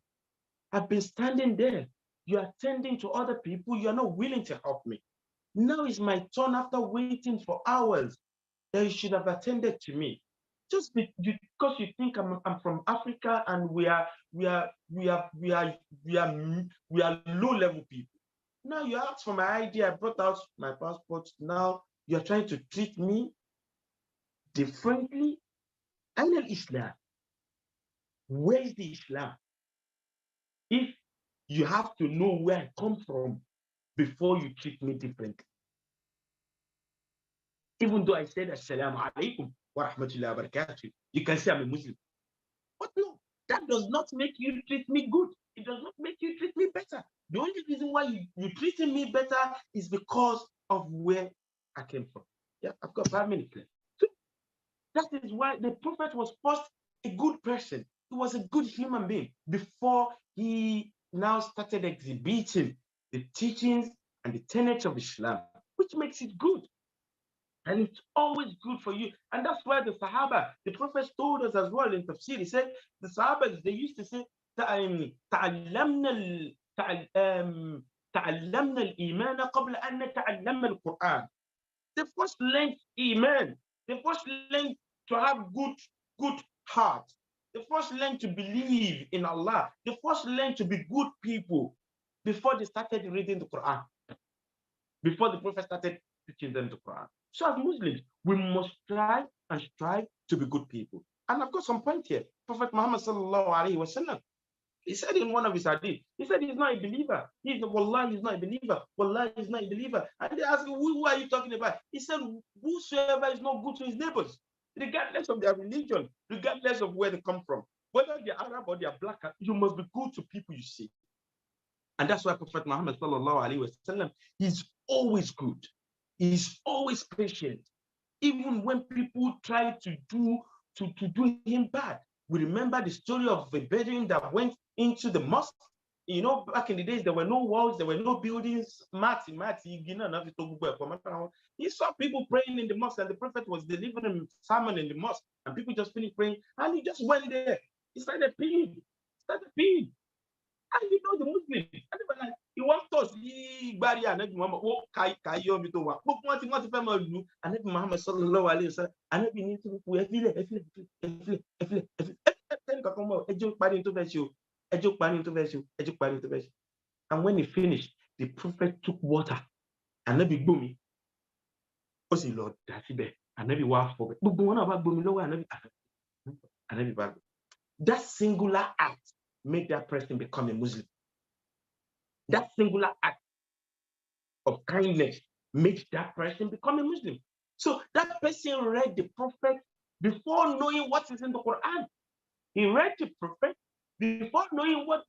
E: I've been standing there. You are tending to other people. You are not willing to help me. Now is my turn after waiting for hours that you should have attended to me. Just because you think I'm from Africa and we are low level people. Now you asked for my ID. I brought out my passport. Now you are trying to treat me differently. Ayn al-Islam. Where is the Islam? If you have to know where I come from before you treat me differently. Even though I said Assalamu alaikum wa rahmatullahi wa barakatuh, you can say I'm a Muslim. But no, that does not make you treat me good. It does not make you treat me better. The only reason why you're treating me better is because of where I came from. Yeah, I've got 5 minutes left. So that is why the Prophet was first a good person. He was a good human being before he now started exhibiting the teachings and the tenets of Islam, which makes it good. And it's always good for you. And that's why the Sahaba, the Prophet told us as well in Tafsir, he said, the Sahabas, they used to say, تعلمنا الإيمان قبل أن نتعلم القرآن. They first learned Iman. They first learned to have good heart. They first learned to believe in Allah. They first learned to be good people before they started reading the Quran. Before the Prophet started teaching them the Quran. So as Muslims, we must try and strive to be good people. And I've got some point here. Prophet Muhammad sallallahu alaihi wasallam, he said in one of his hadith, he said he's not a believer. Wallah, he's not a believer. Wallah, he's not a believer. And they asked him, who are you talking about? He said, whosoever is not good to his neighbors, regardless of their religion, regardless of where they come from, whether they're Arab or they're black, you must be good to people you see. And that's why Prophet Muhammad sallallahu alaihi wasallam, he's always good. He's always patient. Even when people try to do him bad. We remember the story of the Bedouin that went into the mosque. You know, back in the days, there were no walls, there were no buildings. He saw people praying in the mosque, and the Prophet was delivering a sermon in the mosque, and people just finished praying, and he just went there. He started peeing. And you know the Muslims, and they were like, he wants us, Anabi Muhammad, Anabi Muhammad sallallahu alaihi wasallam, Anabi needs to and when he finished, the Prophet took water. Anabi Bumi, Osi Lord, Anabi wa for Anabi. That singular act made that person become a Muslim. That singular act of kindness made that person become a Muslim. So that person read the Prophet before knowing what is in the Quran. He read the Prophet before knowing what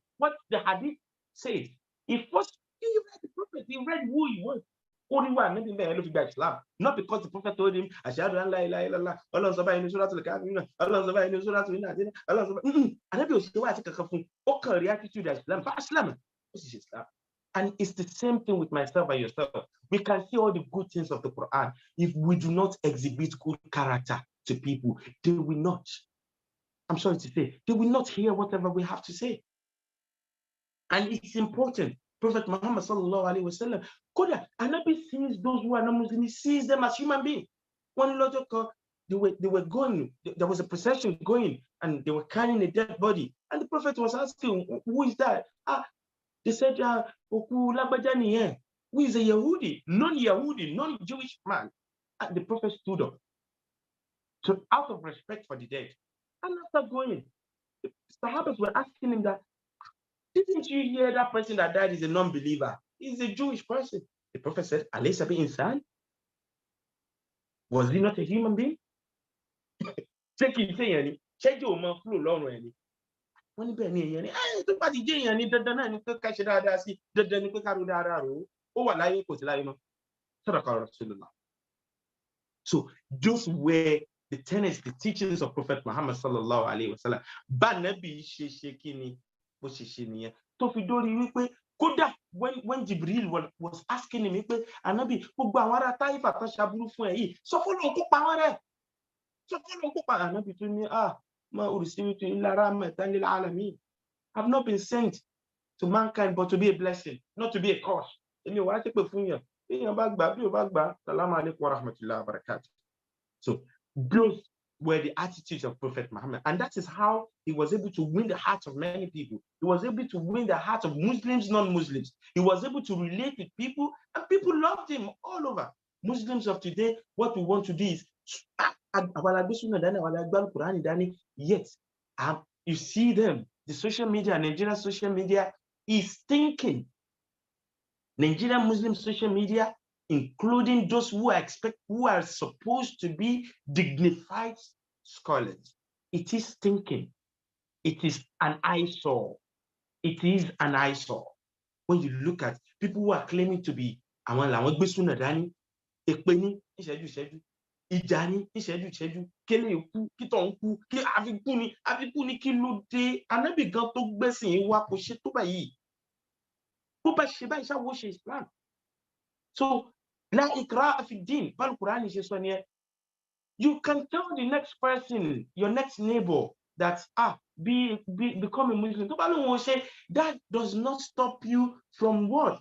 E: the Hadith says. He read the Prophet. He read who he was. Not because the Prophet told him, Ashhadu an la ilaha illallah, Allah sabah in surah al-Kafirun, Allah sabah in surah al-Inna, Allah sabah. Anabi was the attitude as Islam. And it's the same thing with myself and yourself. We can see all the good things of the Quran. If we do not exhibit good character to people, they will not. I'm sorry to say, they will not hear whatever we have to say. And it's important. Prophet Muhammad sallallahu alaihi wasallam, Koda, Anabi sees those who are not Muslim, he sees them as human beings. One logic, they were going, there was a procession going, and they were carrying a dead body. And the Prophet was asking, who is that? They said, who is a Yahudi, non-Yahudi, non-Jewish man? And the Prophet stood up. So out of respect for the dead. And after going, the Sahabas were asking him that, didn't you hear that person that died is a non-believer? He's a Jewish person. The Prophet said, Alaysa bi insan? Was he not a human being? Check it, say any. Check your man flow long any. When you be any, to party jay any, dadana ni ko kashi dada si, dadani ko karu dada ro. O wa laye ko sila ino. Sadaqah Rasulullah. So those were the tenets, the teachings of Prophet Muhammad sallallahu alaihi wasallam. Ba nabi shekini. So when Jibril was asking him, Anabi, I've not been sent to mankind but to be a blessing, not to be a curse. So those were the attitudes of Prophet Muhammad. And that is how he was able to win the hearts of many people. He was able to win the hearts of Muslims, non-Muslims. He was able to relate with people, and people loved him all over. Muslims of today, what we want to do is, yet, you see them, the social media, Nigerian social media is thinking. Nigerian Muslim social media, including those who are supposed to be dignified scholars. It is thinking. It is an eyesore. It is an eyesore. When you look at people who are claiming to be Anabi So, la ikra'a fi din. You can tell the next person, your next neighbor, that become a Muslim. That does not stop you from what?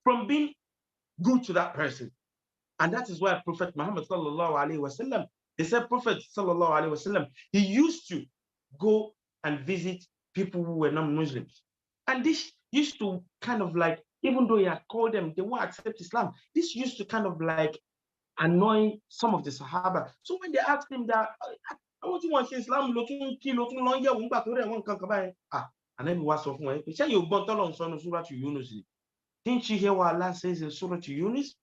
E: from being good to that person. And that is why Prophet Muhammad sallallahu alaihi wasallam, they said Prophet sallallahu alaihi wasallam, he used to go and visit people who were non-Muslims. And this used to kind of like, even though he had called them, they won't accept Islam. This used to kind of like annoy some of the Sahaba. So when they asked him that, I want you to say Islam looking long, and then he was off one. He said, "You got on Surah to Yunus. Didn't you hear what Allah says in Surah to Yunus,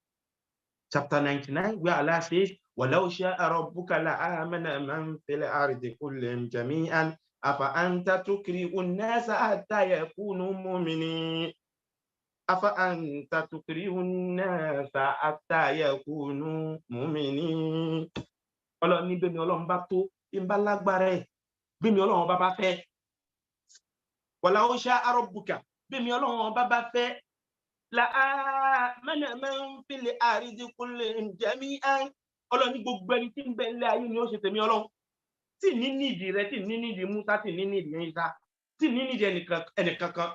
E: chapter 99, where Allah says, وَلَوْ شَاءَ رَبُّكَ لَآمَنَ مَنْ فِي الْأَرْضِ كُلِّهِمْ جَمِيعًا أَفَأَنْتَ تُكْرِهُ النَّاسَ حَتَّى يَكُونُوا مُؤْمِنِينَ أَفَأَنْتَ تُكْرِهُ النَّاسَ حَتَّى يَكُونُوا مُؤْمِنِينَ. Ọlọ́run ní bẹ́ẹ̀ ni Ọlọ́run bá tó, bí n bá lágbára ẹ̀, bí mi Ọlọ́run bá fẹ́. وَلَوْ شَاءَ رَبُّكَ, bí mi Ọlọ́run bá fẹ́. لَآمَنَ مَنْ فِي الْأَرْضِ كُلِّهِمْ جَمِيعًا. Ọlọ́run ní gbogbo ẹni tí ń bẹ nílé ayé ni ó ṣe tèmi Ọlọ́run. Tí ní nídìí rẹ, tí ní nídìí Musa, tí ní nídìí Isa, tí ní nídìí ẹnìkankan.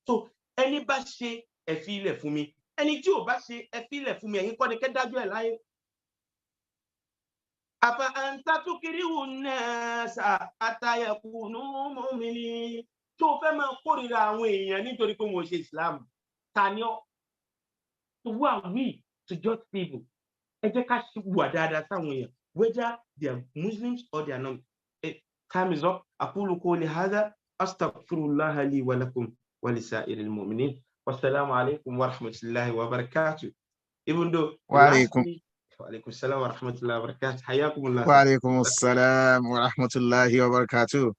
E: So ẹni bá ṣe ẹ fi ilẹ̀ fún mi, ẹni tí ò bá ṣe ẹ fi ilẹ̀ fún mi, ẹ̀yin kọ́ ni kẹ́ dájú ẹ̀ láyé. أَفَأَنْتَ تُكْرِهُ النَّاسَ حَتَّى يَكُونُوا مُؤْمِنِينَ. Tó fẹ́ máa kórìíra àwọn èèyàn nítorí pé wọ́n ṣe Islam. Taniọ́. So who are we to judge people? Ẹ jẹ́ ká wà dáadáa sáwọn èèyàn, whether they are Muslims or they are not. Time is up. أقول قولي هذا أستغفر الله لي ولكم ولسائر المؤمنين. والسلام عليكم ورحمة الله وبركاته. Even though وعليكم السلام ورحمة الله وبركاته. حياكم الله.
D: وعليكم السلام ورحمة الله وبركاته.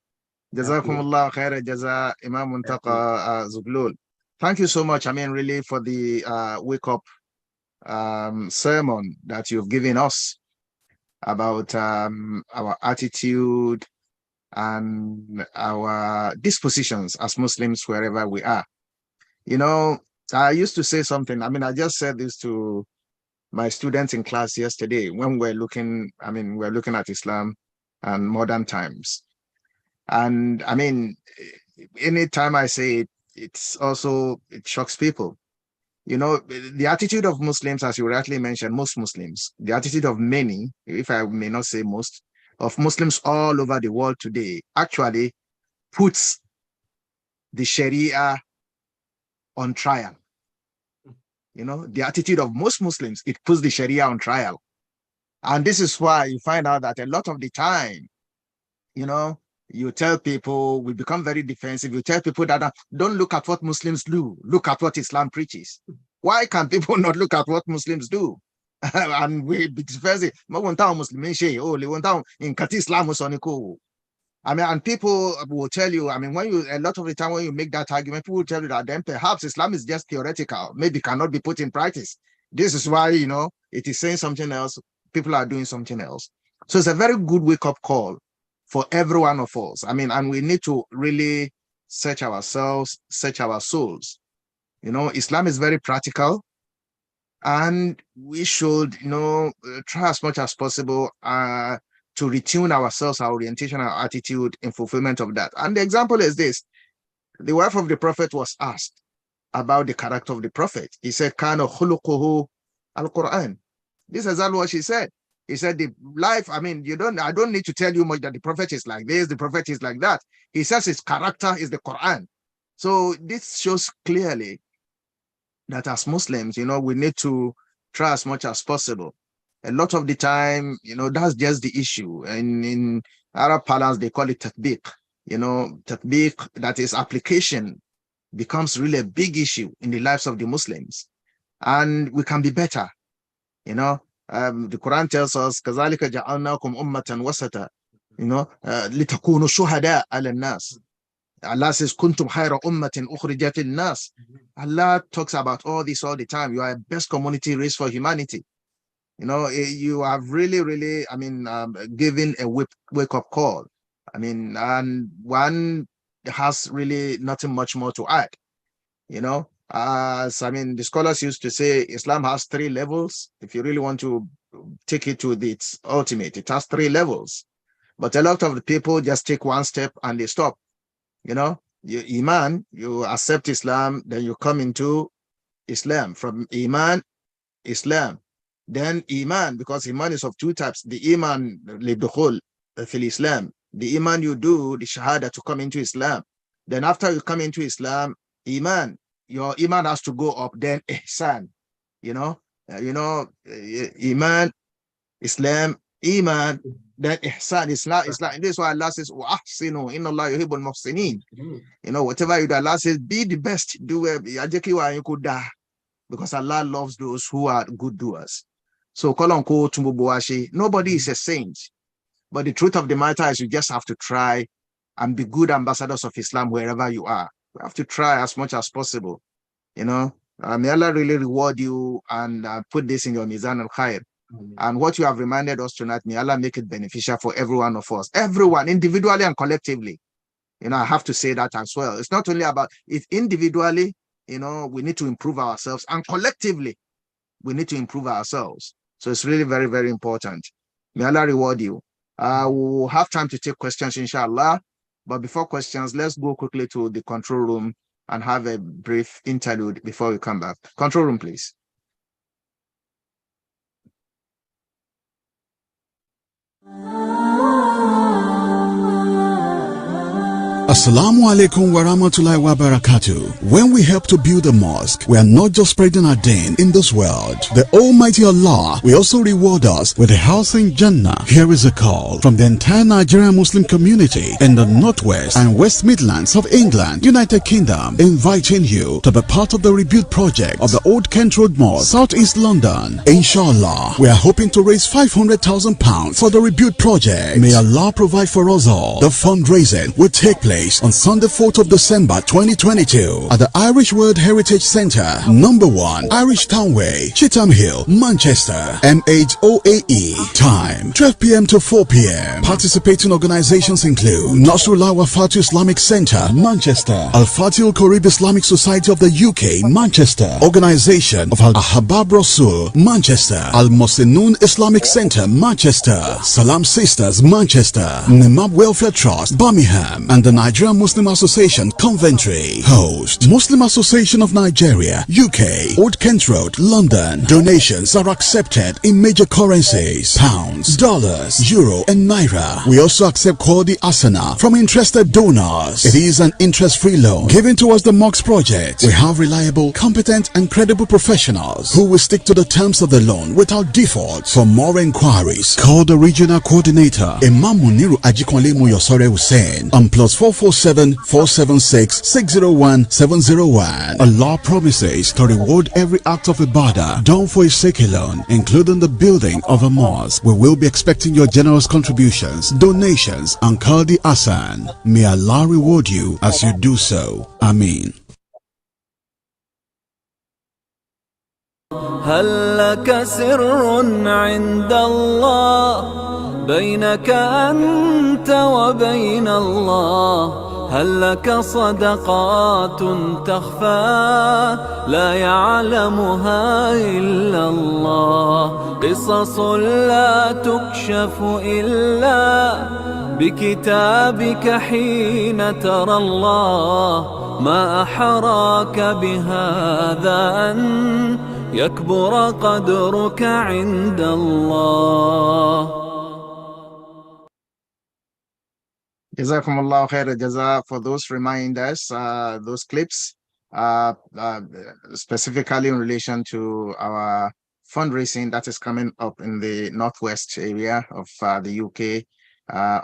D: جزاكم الله خير الجزاء Imam Muntaka Zuglul. Thank you so much, I mean, really, for the wake-up sermon that you've given us about our attitude and our dispositions as Muslims wherever we are. You know, I used to say something, I mean, I just said this to my students in class yesterday when we're looking at Islam and modern times. And I mean, anytime I say it, it shocks people. You know, the attitude of Muslims, as you rightly mentioned, most Muslims, the attitude of many, if I may not say most, of Muslims all over the world today actually puts the Sharia on trial. You know, the attitude of most Muslims, it puts the Sharia on trial. And this is why you find out that a lot of the time, you know, you tell people, we become very defensive. You tell people that don't look at what Muslims do, look at what Islam preaches. Why can people not look at what Muslims do? And we be defensive. I mean, and people will tell you, I mean, a lot of the time when you make that argument, people will tell you that then perhaps Islam is just theoretical, maybe cannot be put in practice. This is why, you know, it is saying something else, people are doing something else. So it's a very good wake-up call for every one of us. I mean, and we need to really search ourselves, search our souls. You know, Islam is very practical, and we should, you know, try as much as possible to retune ourselves, our orientation, our attitude in fulfillment of that. And the example is this. The wife of the prophet was asked about the character of the prophet. He said, Kana khuluquhu al-Quran. This is exactly what she said. He said, the life, I mean, I don't need to tell you much that the prophet is like this, the prophet is like that. He says his character is the Quran. So this shows clearly that as Muslims, you know, we need to try as much as possible. A lot of the time, you know, that's just the issue. And in Arab parlance, they call it tatbiq. You know, tatbiq, that is application, becomes really a big issue in the lives of the Muslims. And we can be better. You know, the Quran tells us, كَذَلِكَ جَعَلْنَاكُمْ أُمَّةً وَسَطًا, you know, لِتَكُونُوا شُهَدَاءَ عَلَى النَّاسِ. Allah says, كُنْتُمْ خَيْرَ أُمَّةٍ أُخْرِجَتِ النَّاسِ. Allah talks about all this all the time. You are a best community race for humanity. You know, you have really, really, I mean, given a wake-up call. I mean, and one has really nothing much more to add. You know, as I mean, the scholars used to say, Islam has 3 levels. If you really want to take it to its ultimate, it has 3 levels. But a lot of the people just take one step and they stop. You know, you accept Islam, then you come into Islam, from Iman, Islam. Then Iman, because Iman is of two types. The Iman lidukhul fil Islam, the Iman you do, the Shahada to come into Islam. Then after you come into Islam, Iman, your Iman has to go up. Then Ihsan, Iman, Islam, Iman, then Ihsan. Islam. This is why Allah says, "Wa'ahsinu, inna Allah yuhibbul muhsinin." Whatever you do, Allah says, be the best. Do it. Because Allah loves those who are good doers. So nobody is a saint. But the truth of the matter is you just have to try and be good ambassadors of Islam wherever you are. You have to try as much as possible. May Allah really reward you and put this in your Mizan al-Khair. And what you have reminded us tonight, may Allah make it beneficial for every one of us. Everyone, individually and collectively. I have to say that as well. It's not only about it individually, we need to improve ourselves, and collectively, we need to improve ourselves. So it's really very, very important. May Allah reward you. We'll have time to take questions, inshallah. But before questions, let's go quickly to the control room and have a brief interlude before we come back. Control room, please.
F: Assalamu alaikum wa rahmatullahi wa barakatuh. When we help to build a mosque, we are not just spreading our deen in this world. The Almighty Allah will also reward us with a house in Jannah. Here is a call from the entire Nigerian Muslim community in the Northwest and West Midlands of England, United Kingdom, inviting you to be part of the rebuild project of the Old Kent Road Mosque, Southeast London. Inshallah, we are hoping to raise £500,000 for the rebuild project. May Allah provide for us all. The fundraising will take place on Sunday, 4th of December 2022 at the Irish World Heritage Centre, number 1, Irish Townway, Chitham Hill, Manchester, M8OAE. Time 12 p.m. to 4 p.m. Participating organizations include Nasrullah Wafatu Islamic Centre, Manchester, Al-Fatih Al-Qarib Islamic Society of the UK, Manchester, Organization of Al-Ahbab Rasul, Manchester, Al-Musinun Islamic Centre, Manchester, Salam Sisters, Manchester, Nemab Welfare Trust, Birmingham, and the Nigerian Muslim Association, Coventry. Host, Muslim Association of Nigeria, UK, Old Kent Road, London. Donations are accepted in major currencies: pounds, dollars, euro, and naira. We also accept Qadi Asana from interested donors. It is an interest-free loan given towards the mosque project. We have reliable, competent, and credible professionals who will stick to the terms of the loan without default. For more inquiries, call the regional coordinator, Imam Muniru Ajikonle Muyosore Hussein, on +447 476 601 701. Allah promises to reward every act of ibadah done for His sake alone, including the building of a mosque. We will be expecting your generous contributions, donations, and Qadi Asan. May Allah reward you as you do so. Ameen.
G: هل لك سر عند الله بينك أنت وبين الله هل لك صدقات تخفى لا يعلمها إلا الله قصص لا تكشف إلا بكتابك حين ترى الله ما أحراك بهذا أن يكبر قدرك عند الله.
D: Jazakumullah khair jaza for those reminders, those clips, specifically in relation to our fundraising that is coming up in the Northwest area of the UK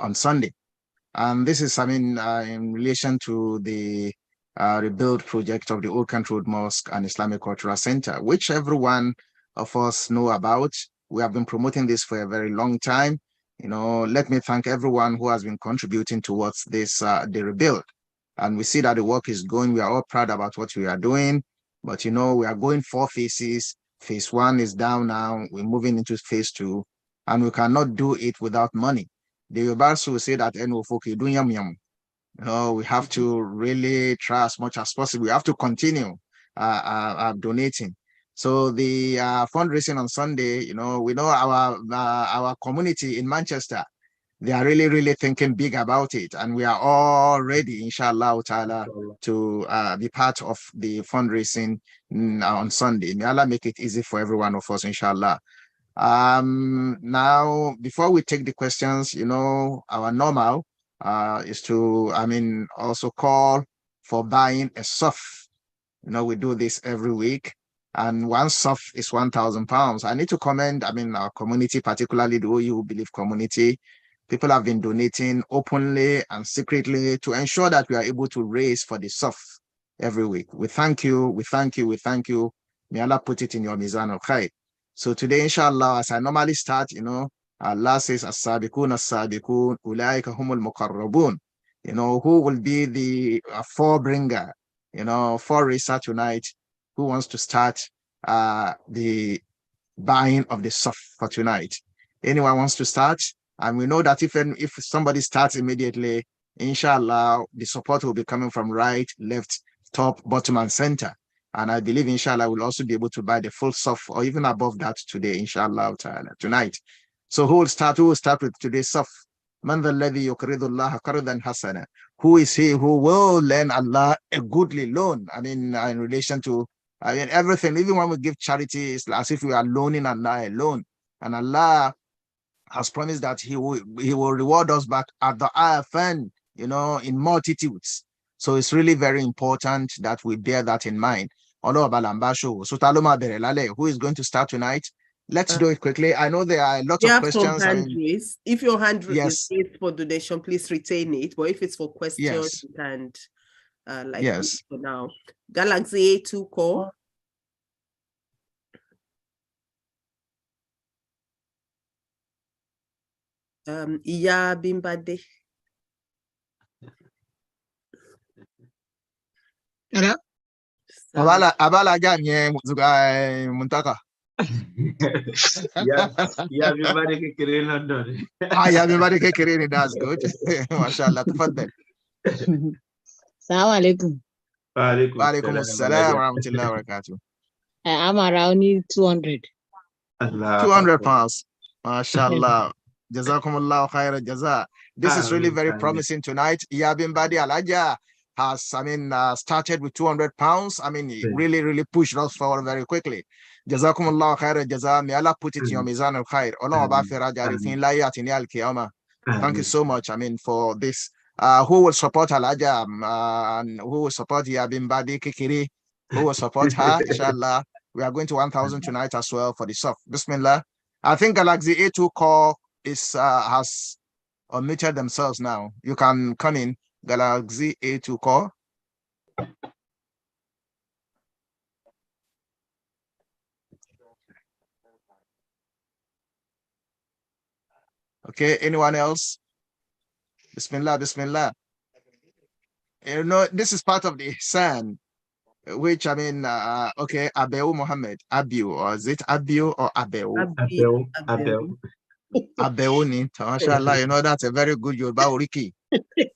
D: on Sunday. And this is, in relation to the rebuild project of the Old Kent Road Mosque and Islamic Cultural Center, which every one of us know about. We have been promoting this for a very long time. Let me thank everyone who has been contributing towards this, the rebuild. And we see that the work is going. We are all proud about what we are doing. But, we are going 4 phases. Phase 1 is down now. We're moving into phase 2. And we cannot do it without money. The Yoruba will say that we have to really try as much as possible. We have to continue donating. So the fundraising on Sunday, we know our community in Manchester, They are really, really thinking big about it. And we are all ready, inshallah ta'ala, to be part of the fundraising on Sunday. May Allah make it easy for every one of us, inshallah. Now, before we take the questions, our normal is to, also call for buying a SUF. We do this every week. And one SUF is £1,000. I need to commend, our community, particularly the OU Believe community. People have been donating openly and secretly to ensure that we are able to raise for the SUF every week. We thank you. We thank you. We thank you. May Allah put it in your mizan of khair. So today, inshallah, as I normally start, Allah says, as-sabiqun, as-sabiqun, ulaika humul muqarrabun. Who will be the forebringer, forerunner tonight, who wants to start the buying of the SUF for tonight? Anyone wants to start? And we know that if somebody starts immediately, inshallah, the support will be coming from right, left, top, bottom, and center. And I believe, inshallah, we'll also be able to buy the full SUF or even above that today, inshallah, tonight. So who will start? Who will start with today's SUF? Man dhal ladhi yuqridu Allah qardan hasana. Who is he who will lend Allah a goodly loan? In relation to everything. Even when we give charity, it's as if we are loaning Allah a loan. And Allah has promised that he will reward us back at the IFN, in multitudes. So it's really very important that we bear that in mind. Who is going to start tonight? Let's do it quickly. I know there are a lot of questions.
H: If your hand is raised for donation, please retain it. But if it's for questions, you can for now. Galaxy A2 core. Iya Bimbade.
D: Abala Ganye Muntaka.
E: Yeah, everybody can get in London.
D: Everybody can get in. That's good. MashaAllah. Tafadhal.
I: Assalamu alaikum.
D: Wa alaikum assalam wa rahmatullahi wa barakatuh.
I: I'm around 200.
D: 200 pounds. MashaAllah. Jazakumullah khaira jaza. This is really very promising tonight. Yabin Badi Alaja has, started with 200 pounds. Really, really pushed us forward very quickly. Jazakumullah khaira jaza. May Allah put it in your mizan al khair. Thank you so much, for this. Who will support Alaja? And who will support Yabin Badi Kikiri? Who will support her? Inshallah. We are going to 1,000 tonight as well for the SUF. Bismillah. I think Galaxy A2 core has unmuted themselves now. You can come in, Galaxy A2 core. Okay, anyone else? Bismillah, Bismillah. This is part of the ihsan, which okay, Abeu Mohammed, Abiu, or is it Abiu or Abeu?
E: Abeu.
D: Abeoni, mashallah, that's a very good Yoruba Uriki.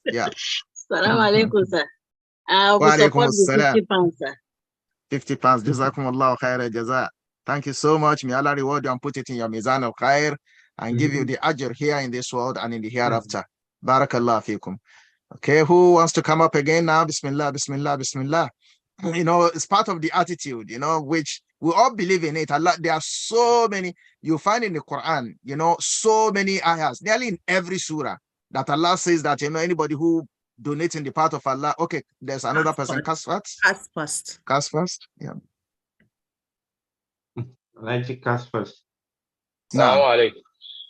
D: Yeah.
I: Salam alaikum, sir. We support the 50 pounds, sir.
D: 50 pounds. Jazakumullah khair jaza. Thank you so much. May Allah reward you and put it in your mizan of khair and give you the ajr here in this world and in the hereafter. Barakallah fikum. Okay, who wants to come up again now? Bismillah, Bismillah, Bismillah. It's part of the attitude, which we all believe in it. Allah, there are so many, you find in the Quran, so many ayahs, nearly in every surah, that Allah says that, anybody who donates in the part of Allah, okay, there's another person, Cast first. Yeah.
E: Like Cast first.
D: No.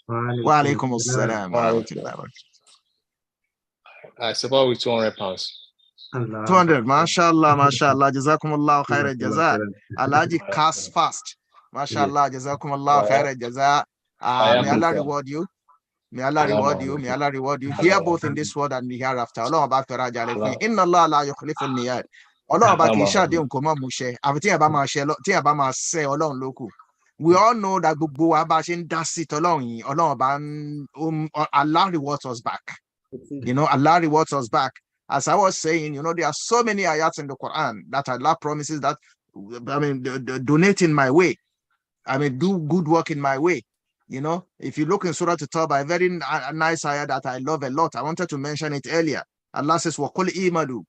J: Wa alaikum
D: assalam.
J: I support with 200 pounds.
D: 200, mashallah, mashallah, jazakumullah khair jaza. Alaji Cast first. Mashallah, jazakumullah khair jaza. May Allah reward you. May Allah reward you. May Allah reward you here, both in this world and the hereafter. Allah back to Raja Lefi. Inna Allah la yukhlifu al-niyad. Allah back to Isha de Nkoma Mushe. Everything about my share, thing about my say along local. We all know that Bubu Abashin does it along. Allah rewards us back. Allah rewards us back. As I was saying, there are so many ayats in the Quran that Allah promises that, donate in my way. Do good work in my way. You know, if you look in Surah At-Tawbah, a very nice ayah that I love a lot. I wanted to mention it earlier. Allah says, وَقُلْ إِيمَدُوا.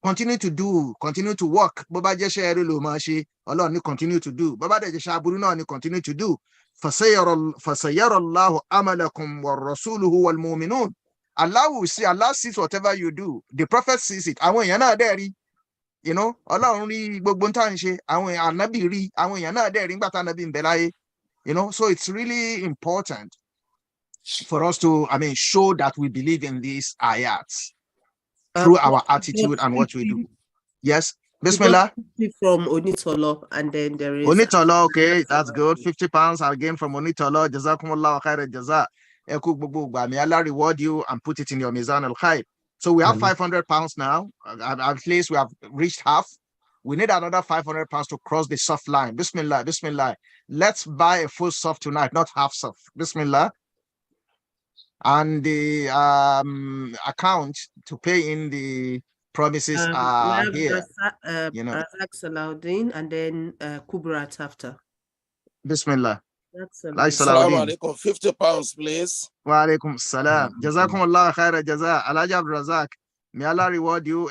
D: Continue to do, continue to work. Baba jeshe eri lo ma ṣe, Ọlọ́run ní continue to do. Baba de jeshe aburú náà ní continue to do. فَسَيَرَ اللَّهُ عَمَلَكُمْ وَالرَّسُولُهُ وَالْمُؤْمِنُونَ. Allah will see, Allah sees whatever you do. The prophet sees it. Àwọn èèyàn náà dẹ̀ rí. You know, Ọlọ́run rí gbogbo tá ń ṣe. Àwọn ànábì rí, àwọn èèyàn náà dẹ̀ rí nígbà tá ànábì ń bẹ láyé. You know, so it's really important for us to, show that we believe in these ayats through our attitude and what we do. Yes, Bismillah.
H: From Onitolo, and then there is
D: Onitolo. Okay, that's good. £50 again from Onitolo. Jazakumullah khairan jaza. May Allah reward you and put it in your Mizan al-Khair. So we have £500 now. At least we have reached half. We need another £500 to cross the soft line. Bismillah, Bismillah. Let's buy a full soft tonight, not half soft. Bismillah. And the account to pay in the promises are here.
H: Razak Salahuddin and then Kubrat after.
D: Bismillah.
K: Assalamu alaikum. £50, please.
D: Wa alaikum salam. Jazakumullah khaira jaza. Alhaji Abdul Razak. May Allah reward you.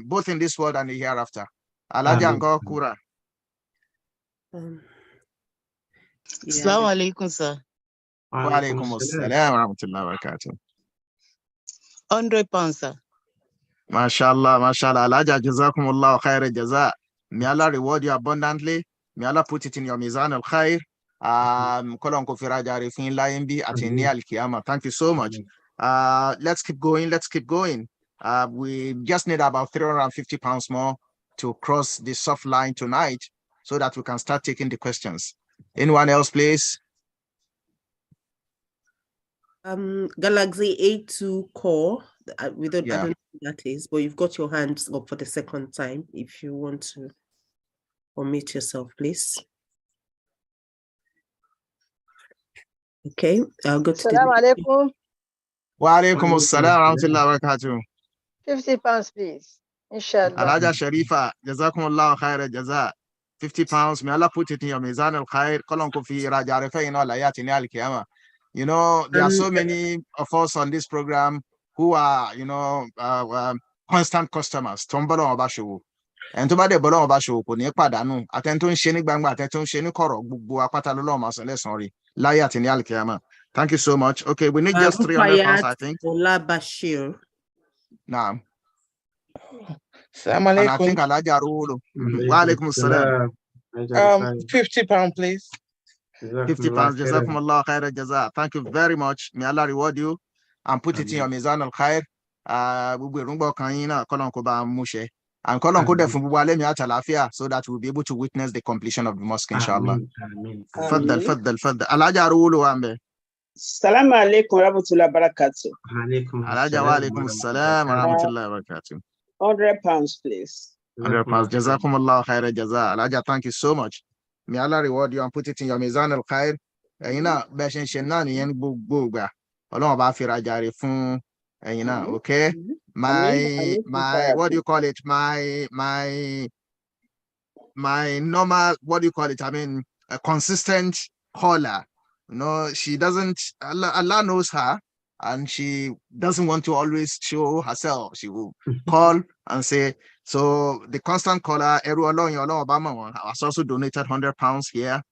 D: Both in this world and the hereafter. Alhaji Ango Kura.
L: Assalamu alaikum, sir.
D: Wa alaikum assalam wa rahmatullahi wa barakatuh.
L: £100, sir.
D: MashaAllah, MashaAllah. Alhaja jazakumullah khaira jaza. May Allah reward you abundantly. May Allah put it in your Mizan al-Khair. Thank you so much. Let's keep going. Let's keep going. We just need about £350 more to cross the soft line tonight so that we can start taking the questions. Anyone else, please?
H: Galaxy A2 core. We don't, I don't know who that is, but you've got your hands up for the second time. If you want to unmute yourself, please. Okay, I'll go to
M: Assalamu alaikum.
D: Wa alaikum assalam wa rahmatullahi wa barakatuh.
M: £50, please. Inshallah.
D: Alhaja Sharifa, jazakumullah khaira jaza. £50. May Allah put it in your Mizan al-Khair. You know, there are so many of us on this program who are, constant customers. And to bade bolo basho ko ni padanu atento nse ni gbangba atento nse ni koro gbogbo apata lolo ma san lesan ri laya ti ni alkiyama. Thank you so much. Okay, we need just £300, I think.
H: Ola Bashir.
D: Naam.
L: Assalamu alaikum.
D: I think Alhaja Arulu. Wa alaikum assalam.
L: £50, please.
D: £50. Jazakumullah khaira jaza. Thank you very much. May Allah reward you and put it in your Mizan al-Khair. And so that we'll be able to witness the completion of the mosque, inshallah. Faddal. Alhaja Arulu Ambe.
N: Assalamu alaikum wa rahmatullahi wa barakatuh.
D: Alhaja wa alaikum assalam wa rahmatullahi wa barakatuh.
N: £100, please.
D: £100. Jazakumullah khaira jaza. Alhaja, thank you so much. May Allah reward you and put it in your Mizan al-Khair. Beshen Shenani yen bugba. Olorun ba fi rajare fun okay? My what do you call it? My normal, what do you call it? A consistent caller. She doesn't, Allah knows her, and she doesn't want to always show herself. She will call and say, so the constant caller, Eru Obama has also donated £100 here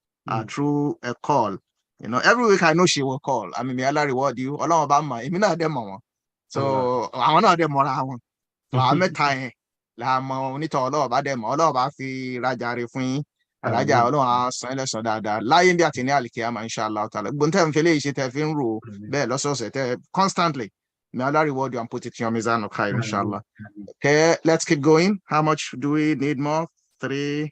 D: through a call. Every week I know she will call. May Allah reward you. Obama, so I want to them more. So I'm a time. La monitor all about them. All about the Rajari Fui. Raja Olo Sile Sodada. Lying the Atinialikiam, inshallah. Buntem Felici Tefin Ru. Bell also said constantly. May Allah reward you and put it in your Mizan of Khair, inshallah. Okay, let's keep going. How much do we need more? 3,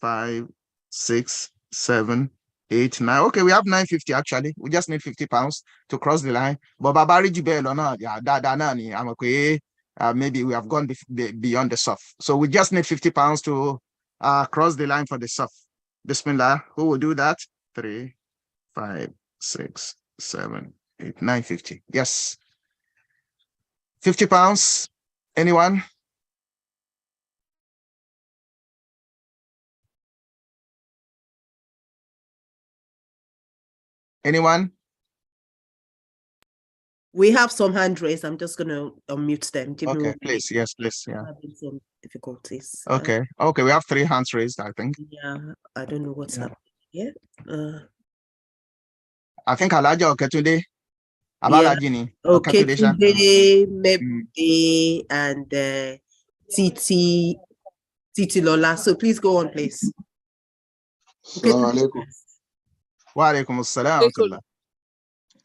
D: 5, 6, 7, 8, 9. Okay, we have 950 actually. We just need £50 to cross the line. But Babari Jibel or not, I'm okay. Maybe we have gone beyond the soft. So we just need £50 to cross the line for the soft. Bismillah. Who will do that? 3, 5, 6, 7, 8, 950. Yes. £50. Anyone? Anyone?
H: We have some hand raised. I'm just going to unmute them. Give
D: okay, please. Yes, please. Yeah.
H: Having some difficulties.
D: Okay. Okay. We have 3 hands raised, I think.
H: Yeah. I don't know what's happening here.
D: I think Alaja Oketunde.
H: Abalajini. Okay. Today, maybe, and Titi Lola. So please go on, please.
D: Okay. Wa alaikum assalam.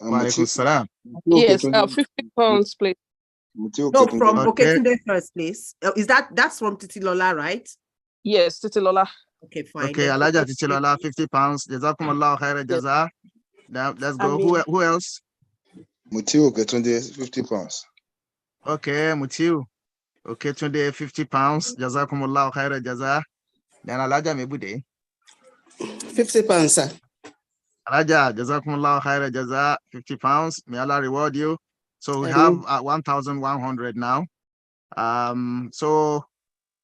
D: Wa alaikum assalam.
O: Yes, 50 pounds, please.
H: No, from Oketunde first, please. Is that's from Titi Lola, right?
O: Yes, Titi Lola.
H: Okay, fine.
D: Okay, Alaja Titi Lola, 50 pounds. Jazakumullahu khairan jaza. Now let's go. Who else?
J: Mutiu Oketunde, 50 pounds.
D: Okay, Mutiu Oketunde, 50 pounds. Jazakumullahu khairan jaza. Then Alaja Mebude.
N: 50 pounds, sir.
D: Alaja, Jazakumullahu khairan jaza, 50 pounds. May Allah reward you. So we have 1,100 now. So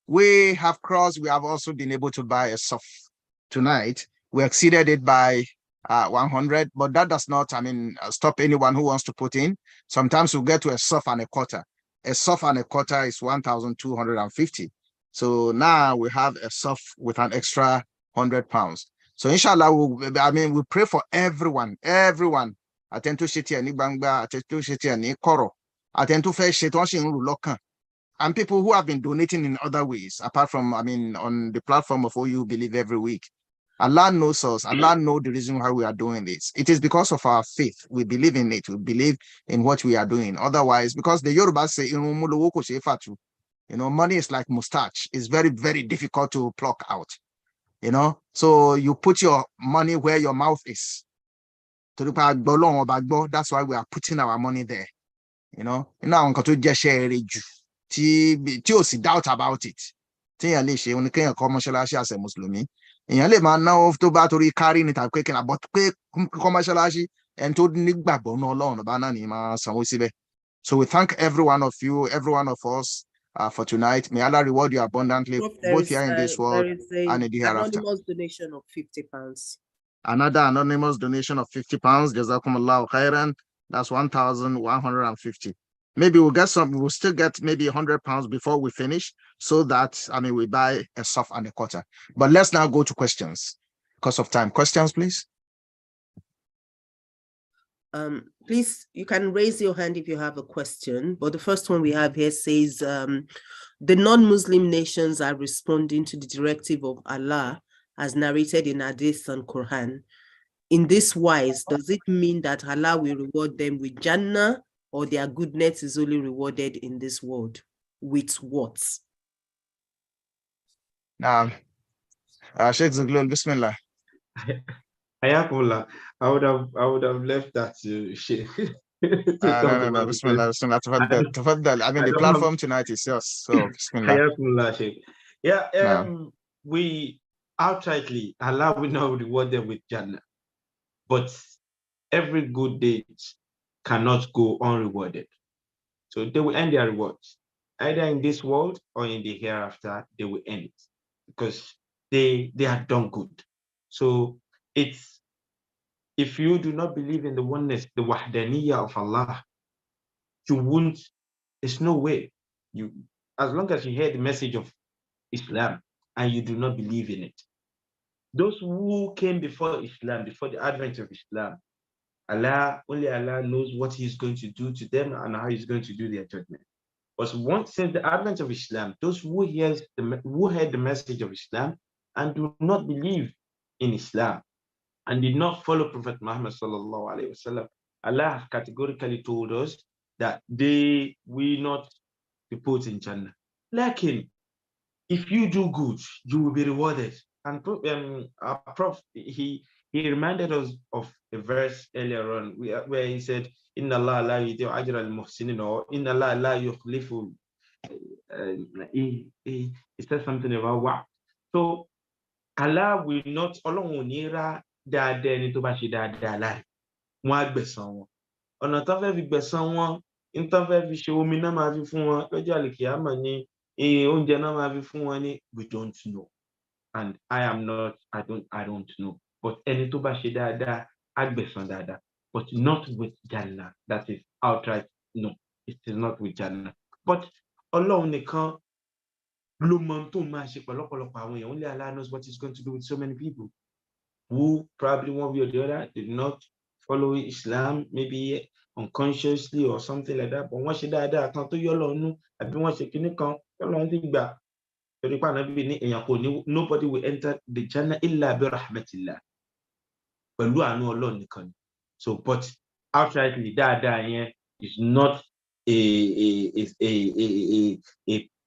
D: we have crossed. We have also been able to buy a soft tonight. We exceeded it by 100, but that does not, stop anyone who wants to put in. Sometimes we get to a soft and a quarter. A soft and a quarter is 1,250. So now we have a soft with an extra 100 pounds. So inshallah, we pray for everyone. Attend to Shiti and Bangba, attend to Shiti and Koro, attend to Fair Sheton Lokan. And people who have been donating in other ways, apart from, on the platform of OU Believe every week. Allah knows us. Allah knows the reason why we are doing this. It is because of our faith. We believe in it. We believe in what we are doing. Otherwise, because the Yoruba say, money is like mustache. It's very, very difficult to pluck out. So you put your money where your mouth is. That's why we are putting our money there. Doubt about it. As a Muslim. So we thank every one of you, every one of us for tonight. May Allah reward you abundantly, both here in this world and in the hereafter.
H: Anonymous donation of 50 pounds.
D: Another anonymous donation of 50 pounds. Jazakumullahu khairan. That's 1,150. Maybe we'll still get maybe 100 pounds before we finish, so that we buy a soft and a quarter. But let's now go to questions because of time. Questions, please.
H: Please, you can raise your hand if you have a question. But the first one we have here says the non-Muslim nations are responding to the directive of Allah as narrated in Hadith and Quran. In this wise, does it mean that Allah will reward them with Jannah, or their goodness is only rewarded in this world? With what?
D: Sheikh Zaglul, Bismillah.
E: I would have left that to Sheikh.
D: No, Bismillah. The platform tonight is yours. So Bismillah.
E: Yeah, we outrightly, Allah will not reward them with Jannah. But every good deed cannot go unrewarded. So they will end their rewards. Either in this world or in the hereafter, they will end it. Because they are done good. So it's, if you do not believe in the oneness, the wahdaniyah of Allah, you won't, there's no way. As long as you hear the message of Islam and you do not believe in it, those who came before Islam, before the advent of Islam, only Allah knows what He's going to do to them and how He's going to do their judgment. But since the advent of Islam, those who heard the message of Islam and do not believe in Islam and did not follow Prophet Muhammad sallallahu alaihi wasallam, Allah categorically told us that they will not be put in Jannah. Like if you do good, you will be rewarded. And our Prophet, he reminded us of a verse earlier on where he said, Inna Allah la yudi'u ajra al-muhsinin, or Inna Allah la yukhlifu. He said something about what. So Allah will not, Ọlọ́run ò ní rá dáadáa ẹni tó bá ṣe dáadáa láì. Wọ́n á gbẹ̀san wọn. Ọ̀nà tó fẹ́ fi gbẹ̀san wọn, ní tó fẹ́ fi ṣe omi náà máa fi fún wọn, lọ́jọ́ àlìkìyámà ni oúnjẹ náà máa fi fún wọn ní, we don't know. And I don't know. But ẹni tó bá ṣe dáadáa Agbesan dada, but not with Jannah. That is outright no. It is not with Jannah. But Ọlọ́run nìkan ló mọ tó máa ṣe pẹ̀lọ́pọ̀lọpọ̀ àwọn èèyàn. Only Allah knows what He's going to do with so many people who probably one way or the other did not follow Islam, maybe unconsciously or something like that. But wọ́n ṣe dáadáa kan tó yọ lọ́nu, àbí wọ́n ṣe kinní kan tó lọ́n ti gbà. Torí pé Ànábì ní èèyàn kò ní, nobody will enter the Jannah illa bi rahmatillah. Pẹ̀lú àánú Ọlọ́run nìkan. So, but outrightly, dáadáa yẹn is not a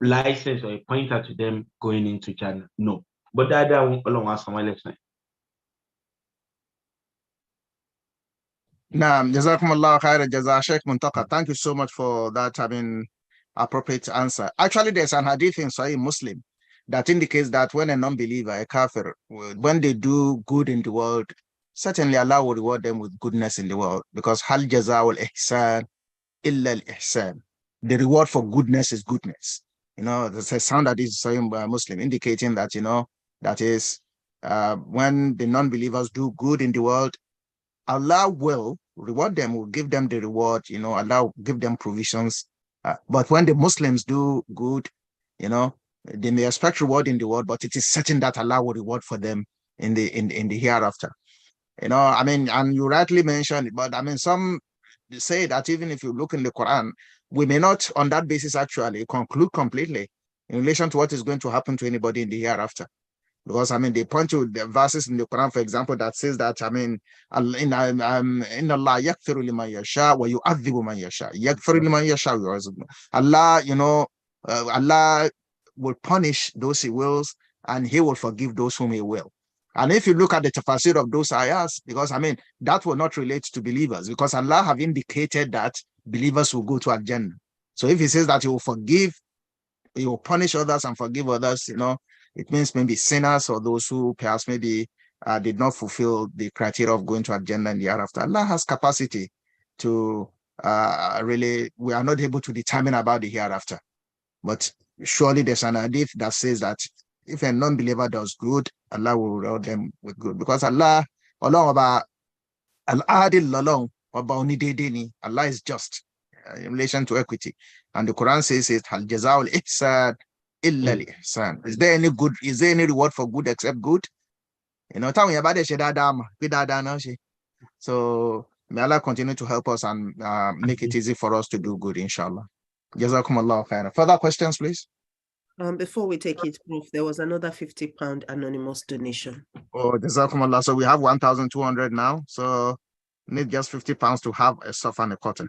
E: license or a pointer to them going into Jannah. No. But dáadáa Ọlọ́run á san wọ́n lẹ́san.
D: Naam, Jazakumullah khairan jaza, Sheikh Muntaka. Thank you so much for that, appropriate answer. Actually, there's an hadith in Sahih Muslim that indicates that when a non-believer, a kafir, when they do good in the world, certainly Allah will reward them with goodness in the world, because hal jazaa'ul ihsan illa al-ihsan. The reward for goodness is goodness. There's a sound that is Sahih Muslim indicating that, that is, when the non-believers do good in the world, Allah will reward them, will give them the reward, Allah will give them provisions. But when the Muslims do good, they may expect reward in the world, but it is certain that Allah will reward for them in the hereafter. And you rightly mentioned it, but some say that even if you look in the Quran, we may not on that basis actually conclude completely in relation to what is going to happen to anybody in the hereafter. Because they point to the verses in the Quran, for example, that says that inna Allah yaghfiru liman yasha wa yu'adhibu man yasha. Yaghfiru liman yasha wa yu'adhibu. Allah, Allah will punish those He wills, and He will forgive those whom He will. And if you look at the tafsir of those ayahs, because that will not relate to believers, because Allah have indicated that believers will go to Al-Jannah. So if He says that He will forgive, He will punish others and forgive others, it means maybe sinners or those who perhaps maybe did not fulfill the criteria of going to Al-Jannah in the hereafter. Allah has capacity to really, we are not able to determine about the hereafter. But surely there's an hadith that says that if a non-believer does good, Allah will reward them with good. Because Allah is just in relation to equity. And the Quran says it, Hal jazaa'ul ihsan illa al-ihsan. Is there any good? Is there any reward for good except good? So may Allah continue to help us and make it easy for us to do good, inshallah. Jazakumullah khairan. Further questions, please?
H: Before we take it, Prof, there was another £50 anonymous donation.
D: Oh, Jazakumullah. So we have 1,200 now. So need just £50 to have a sofa and a cotton.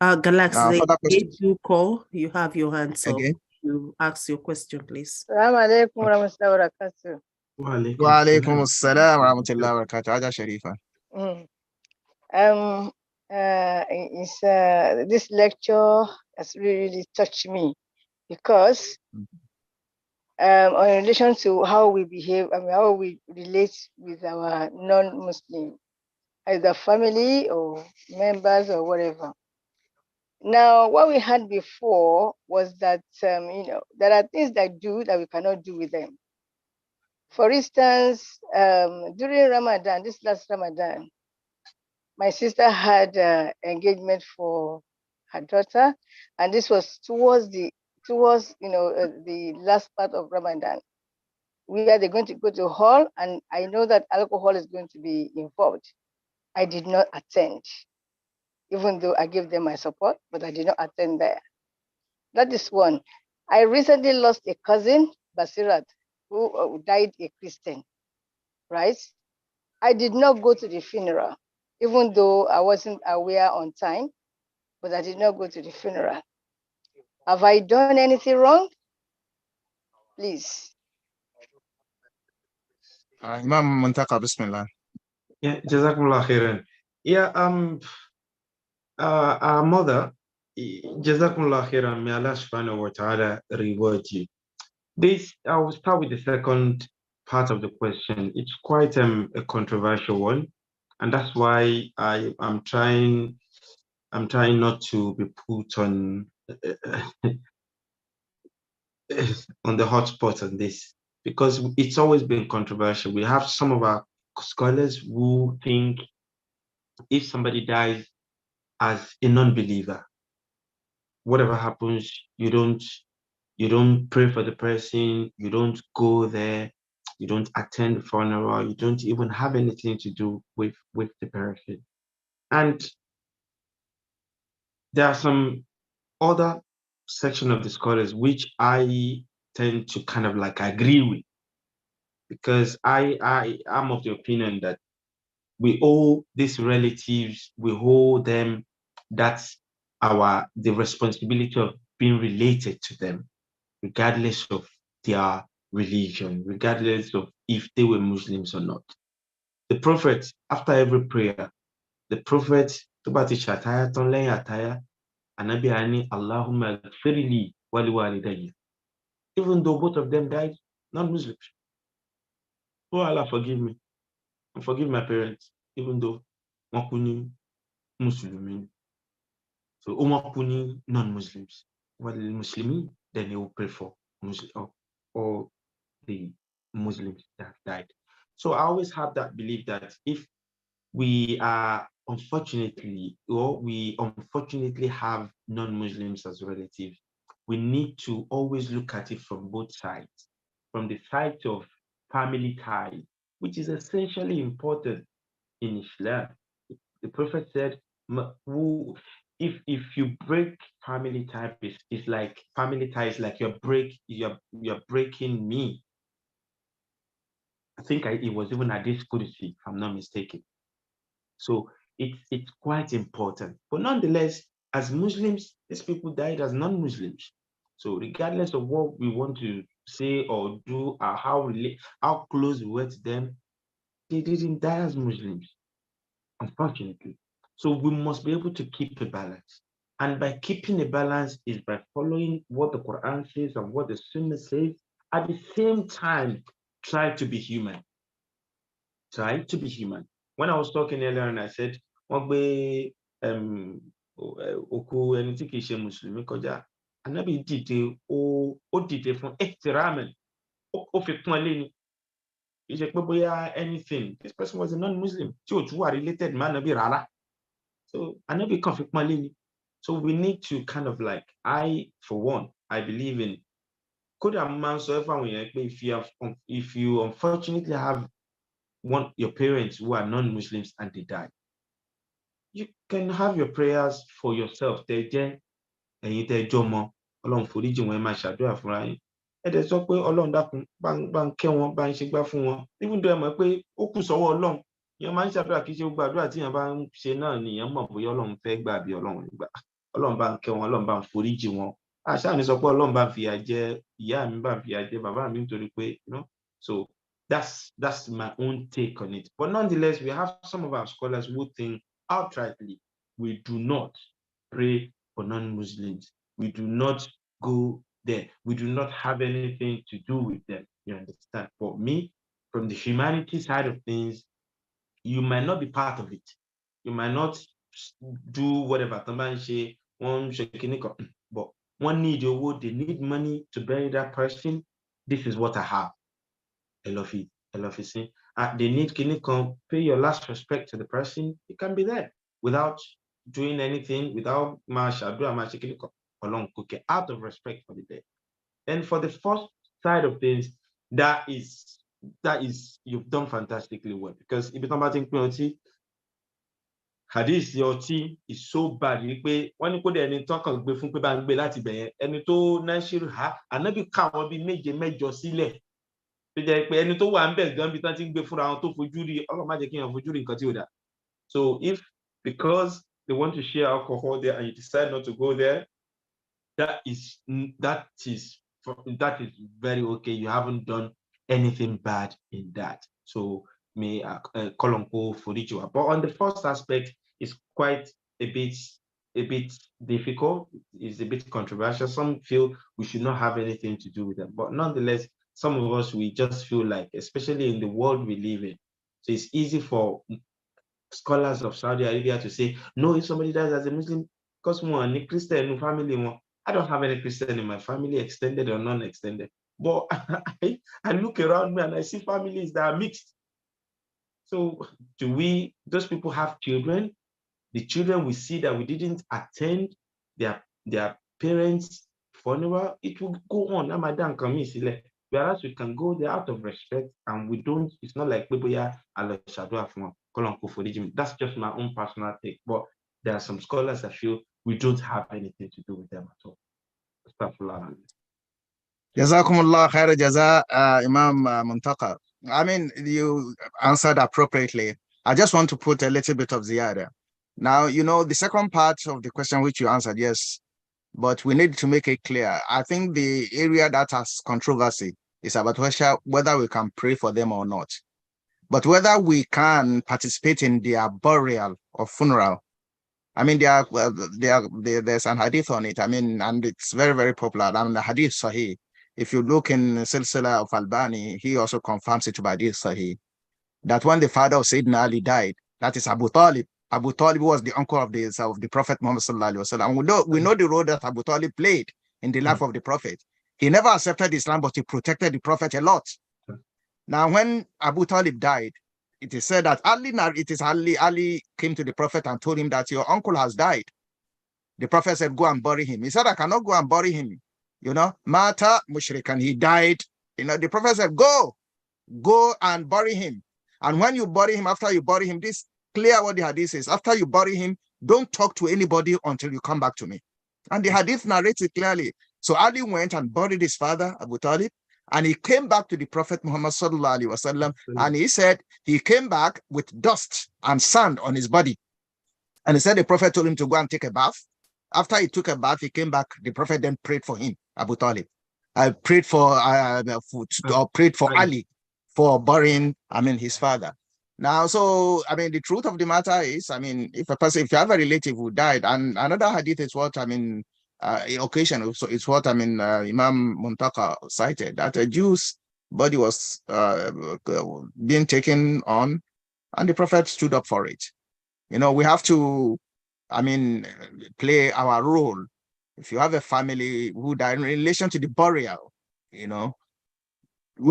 H: Galaxy, if you call, you have your hands up. You ask your question, please.
M: Assalamu alaikum warahmatullahi wabarakatuh.
D: Wa alaikum assalam warahmatullahi wabarakatuh. Aja Sharifa.
M: This lecture has really touched me, because in relation to how we behave, how we relate with our non-Muslim, either family or members or whatever. Now, what we had before was that, there are things that we cannot do with them. For instance, during Ramadan, this last Ramadan, my sister had engagement for her daughter, and this was towards the last part of Ramadan. They're going to go to hall, and I know that alcohol is going to be involved. I did not attend, even though I gave them my support, but I did not attend there. That is one. I recently lost a cousin, Basirat, who died a Christian, right? I did not go to the funeral, even though I wasn't aware on time, but I did not go to the funeral. Have I done anything wrong? Please.
D: Imam Muntaka, Bismillah.
E: Yeah, Jazakumullah khairan. Yeah, our mother, Jazakumullah khairan, may Allah subhanahu wa ta'ala reward you. I will start with the second part of the question. It's quite a controversial one, and that's why I'm trying not to be put on on the hot spot on this, because it's always been controversial. We have some of our scholars who think if somebody dies as a non-believer, whatever happens, you don't pray for the person, you don't go there, you don't attend the funeral, you don't even have anything to do with the person. And there are some other section of the scholars which I tend to kind of like agree with, because I'm of the opinion that we owe these relatives, we owe them that's the responsibility of being related to them, regardless of their religion, regardless of if they were Muslims or not. The Prophet, after every prayer, the Prophet, Allahumma gfirli wa liwalidayya. Even though both of them died non-Muslims. Oh, Allah, forgive me and forgive my parents, even though Makuni Muslimin. So Umakuni non-Muslims. Well, Muslimin, then they will pray for Muslim or the Muslims that died. So I always have that belief that if we are unfortunately have non-Muslims as relatives, we need to always look at it from both sides, from the side of family ties, which is essentially important in Islam. The Prophet said, if you break family ties, it's like family ties, like you're breaking me. I think it was even at this Qudsi, if I'm not mistaken. So it's quite important. But nonetheless, as Muslims, these people died as non-Muslims. So regardless of what we want to say or do, or how close we were to them, they didn't die as Muslims, unfortunately. So we must be able to keep a balance. And by keeping a balance is by following what the Quran says and what the Sunnah says. At the same time, try to be human. Try to be human. When I was talking earlier and I said, Oku ẹni tí kìí ṣe Mùsùlùmí kọjá, Ànábì dìde, ó dìde fún ihtiraman, ó fi pọ́n lé ni. Kìí ṣe pé bóyá anything. This person was a non-Muslim, tí ò tún wà related mọ́ Ànábì rárá. So Ànábì kàn fi pọ́n lé ni. So we need to kind of like, for one, I believe in, kódà mo máa ń sọ fún àwọn èèyàn pé if you unfortunately have your parents who are non-Muslims and they die, you can have your prayers for yourself. Ẹ̀yin tẹ́ jọ mọ́, Ọlọ́run foríjì wọn, ẹ máa ṣàdúrà fúnra yín. Ẹ dẹ̀ sọ pé Ọlọ́run dákun bá ń kẹ́ wọn, bá ń ṣe gbá fún wọn. Even though ẹ mọ̀ pé ó kù sọ́wọ́ Ọlọ́run, èèyàn máa ń ṣàdúrà, kì í ṣe gbogbo àdúrà tí èèyàn bá ń ṣe náà ni èèyàn mọ̀ bóyá Ọlọ́run fẹ́ gbà bí Ọlọ́run gbà. Ọlọ́run bá ń kẹ́ wọn, Ọlọ́run bá ń foríjì wọn. Àṣà ni sọ pé Ọlọ́run bá ń fìyà jẹ ìyá mi, bá ń fìyà jẹ bàbá mi nítorí pé, so that's my own take on it. But nonetheless, we have some of our scholars who think outrightly we do not pray for non-Muslims. We do not go there. We do not have anything to do with them. You understand? For me, from the humanity side of things, you might not be part of it. You might not do whatever. But one need your word, they need money to bury that person. This is what I have. I love it. They need clinical, pay your last respect to the person. You can be there without doing anything, without out of respect for the dead. And for the first side of things, that is you've done fantastically well, because if you talk about hadith ọtí is so bad pé wọ́n ní kó dé ẹni tó kàn gbé fún pé bá ń gbé láti bẹ̀yẹn, ẹni tó náṣírù ha Ànábì ká wọn bí méje mẹ́jọ sílẹ̀ tó jẹ́ pé ẹni tó wà ń bẹ̀ gan bí tán ti ń gbé fúnra wọn tó fojú rí, Ọlọ́run má jẹ́ kí èèyàn fojú rí nǹkan tí ò dá. So if because they want to share alcohol there and you decide not to go there, that is very okay. You haven't done anything bad in that. So may Kolonko Furichua. But on the first aspect, it's quite a bit difficult. It's a bit controversial. Some feel we should not have anything to do with them. But nonetheless, some of us, we just feel like, especially in the world we live in, so it's easy for scholars of Saudi Arabia to say, no, if somebody dies as a Muslim, because one Christian family, I don't have any Christian in my family, extended or non-extended. But I look around me and I see families that are mixed. So those people have children, the children will see that we didn't attend their parents' funeral, it will go on. Whereas we can go there out of respect and we don't, it's not like people here, that's just my own personal take. But there are some scholars that feel we don't have anything to do with them at all.
D: Jazakumullah khair jaza, Imam Muntaka. I mean, you answered appropriately. I just want to put a little bit of ziyada. Now, the second part of the question which you answered, yes, but we need to make it clear. I think the area that has controversy is about whether we can pray for them or not. But whether we can participate in their burial or funeral, I mean, there's an hadith on it. I mean, and it's very, very popular. I mean, the hadith Sahih. If you look in Silsila of Albani, he also confirms it by hadith Sahih, that when the father of Sayyidina Ali died, that is Abu Talib. Abu Talib was the uncle of the Prophet Muhammad sallallahu alaihi wasallam. We know the role that Abu Talib played in the life of the Prophet. He never accepted Islam, but he protected the Prophet a lot. Now, when Abu Talib died, it is said that Ali came to the Prophet and told him that your uncle has died. The Prophet said, go and bury him. He said, I cannot go and bury him. Mata mushrikan, he died. The Prophet said, go and bury him. And when you bury him, after you bury him, this clear what the hadith says. After you bury him, don't talk to anybody until you come back to me. And the hadith narrates it clearly. So Ali went and buried his father, Abu Talib, and he came back to the Prophet Muhammad sallallahu alaihi wasallam, and he said he came back with dust and sand on his body. And he said the Prophet told him to go and take a bath. After he took a bath, he came back. The Prophet then prayed for him, Abu Talib. Prayed for Ali for burying, his father. Now, so, the truth of the matter is, if you have a relative who died, and another hadith is what, occasion, so it's what, Imam Muntaka cited, that a Jew's body was being taken on, and the Prophet stood up for it. We have to, play our role. If you have a family who died in relation to the burial, we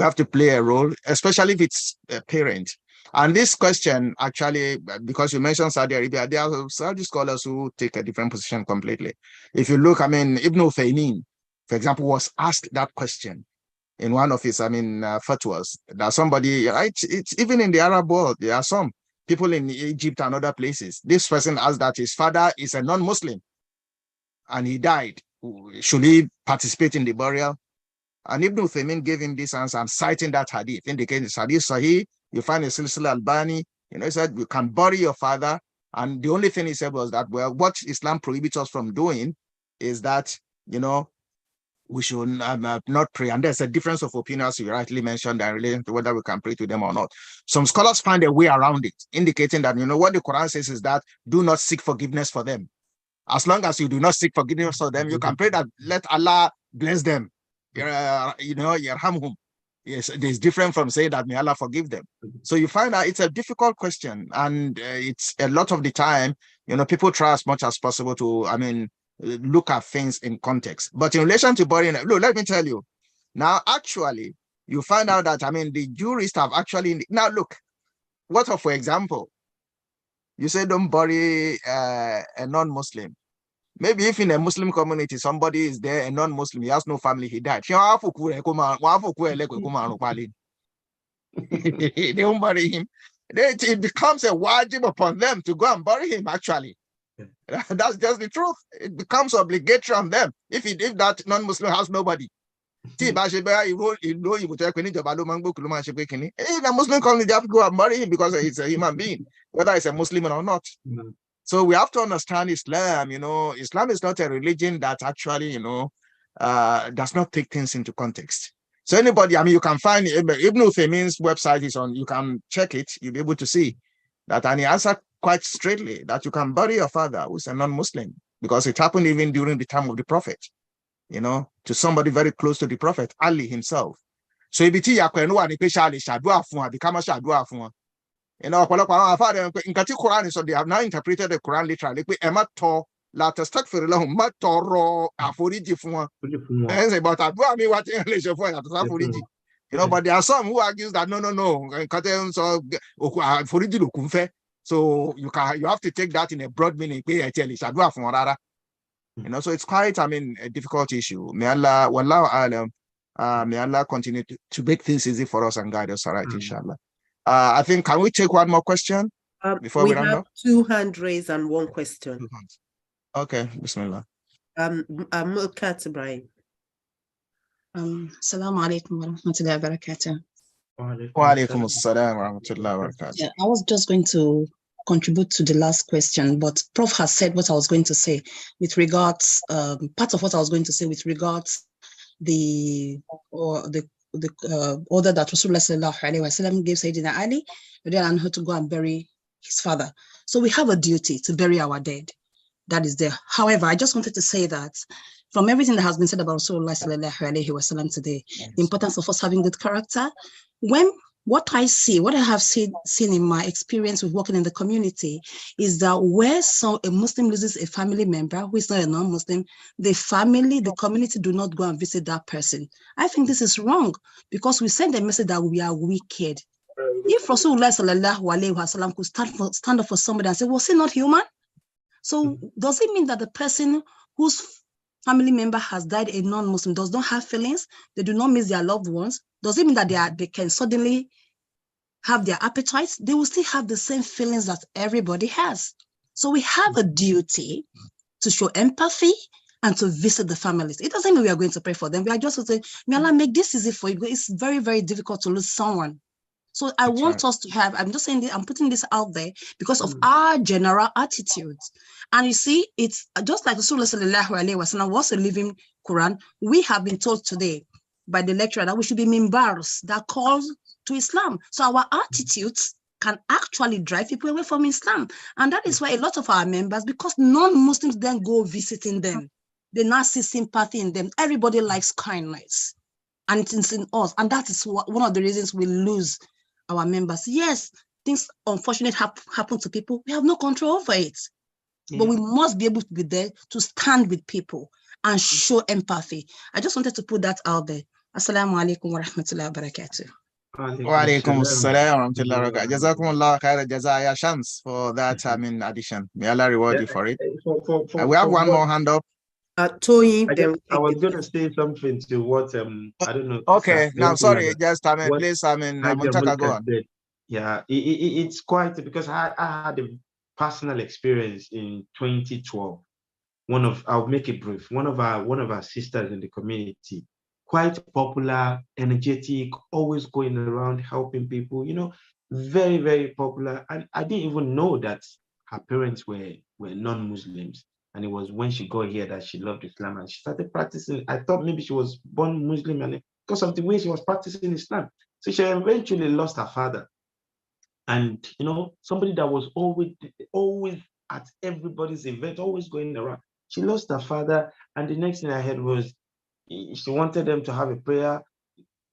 D: have to play a role, especially if it's a parent. And this question, actually, because you mentioned Saudi Arabia, there are Saudi scholars who take a different position completely. If you look, Ibn Uthaymeen, for example, was asked that question in one of his, fatwas. That somebody, right? It's even in the Arab world, there are some people in Egypt and other places. This person asked that his father is a non-Muslim and he died. Should he participate in the burial? And Ibn Uthaymeen gave him this answer, and citing that hadith, indicating this hadith Sahih. You find a Silsila Albani, he said you can bury your father. And the only thing he said was that, well, what Islam prohibits us from doing is that, we should not pray. And there's a difference of opinion, as you rightly mentioned, in relation to whether we can pray to them or not. Some scholars find a way around it, indicating that, what the Quran says is that do not seek forgiveness for them. As long as you do not seek forgiveness for them, you can pray that let Allah bless them. Yarhamhum. Yes, it is different from saying that may Allah forgive them. So you find out it's a difficult question, and it's a lot of the time, people try as much as possible to, look at things in context. But in relation to burying, look, let me tell you, now actually, you find out that, the jurists have actually, now look, what of, for example, you say don't bury a non-Muslim. Maybe if in a Muslim community, somebody is there, a non-Muslim, he has no family, he died. They don't bury him. It becomes a wajib upon them to go and bury him, actually. That's just the truth. It becomes obligatory on them if that non-Muslim has nobody. In a Muslim community, they have to go and bury him because he's a human being, whether he's a Muslim or not. So we have to understand Islam. Islam is not a religion that actually, does not take things into context. So anybody, you can find Ibn Uthaymeen's website is on, you can check it, you'll be able to see that, and he answered quite straightly that you can bury your father who's a non-Muslim, because it happened even during the time of the Prophet, to somebody very close to the Prophet, Ali himself. So they have now interpreted the Quran literally. You know, but there are some who argues that no. So you have to take that in a broad meaning. You know, so it's quite, I mean, a difficult issue. May Allah, wallahu alam, may Allah continue to make things easy for us and guide us, all right, inshallah. I think, can we take one more question before we round up?
H: We have 2 hand raised and 1 question.
D: Okay, bismillah.
H: Mulkat Ibrahim.
P: Assalamu alaikum wa rahmatullahi wa barakatuh.
D: Wa alaikum assalam wa rahmatullahi wa barakatuh.
P: Yeah, I was just going to contribute to the last question, but Prof has said what I was going to say with regards, part of what I was going to say with regards the order that Rasulullah sallallahu alaihi wasallam gave Sayyidina Ali to go and bury his father. So we have a duty to bury our dead. That is there. However, I just wanted to say that from everything that has been said about Rasulullah sallallahu alaihi wasallam today, the importance of us having good character. What I have seen in my experience with working in the community is that where a Muslim loses a family member who is not a non-Muslim, the community do not go and visit that person. I think this is wrong because we send a message that we are wicked. If Rasulullah sallallahu alaihi wasallam could stand up for somebody and say, was he not human? So does it mean that the person whose family member has died, a non-Muslim, does not have feelings? They do not miss their loved ones? Does it mean that they can suddenly have their appetites? They will still have the same feelings that everybody has. So we have a duty to show empathy and to visit the families. It doesn't mean we are going to pray for them. We are just to say, may Allah make this easy for you. It's very, very difficult to lose someone. So I want us to have, I'm just saying this, I'm putting this out there because of our general attitudes. And you see, it's just like Rasulullah sallallahu alaihi wasallam was a living Quran. We have been told today by the lecturer that we should be mimbars that calls to Islam. So our attitudes can actually drive people away from Islam. And that is why a lot of our members, because non-Muslims then go visiting them, they now see sympathy in them. Everybody likes kindness. And it's in us. And that is one of the reasons we lose our members. Yes, things unfortunately happen to people. We have no control over it. Yeah. But we must be able to be there to stand with people and show empathy. I just wanted to put that out there. Assalamu alaikum wa rahmatullahi wa barakatuh.
D: Wa alaikum assalam wa rahmatullahi wa barakatuh. Jazakumullah khaira jazaya shams for that addition. May Allah reward you for it. We have one more hand up.
H: Toyin,
E: I was going to say something to what I don't know.
D: Okay, now sorry, just please, Muntaka, go on.
E: Yeah, it's quite because I had a personal experience in 2012. I'll make it brief. One of our sisters in the community, quite popular, energetic, always going around helping people. You know, very, very popular. And I didn't even know that her parents were non-Muslims. And it was when she got here that she loved Islam and she started practicing. I thought maybe she was born Muslim and because of the way she was practicing Islam. So she eventually lost her father. And, you know, somebody that was always at everybody's event, always going around. She lost her father. And the next thing I heard was she wanted them to have a prayer.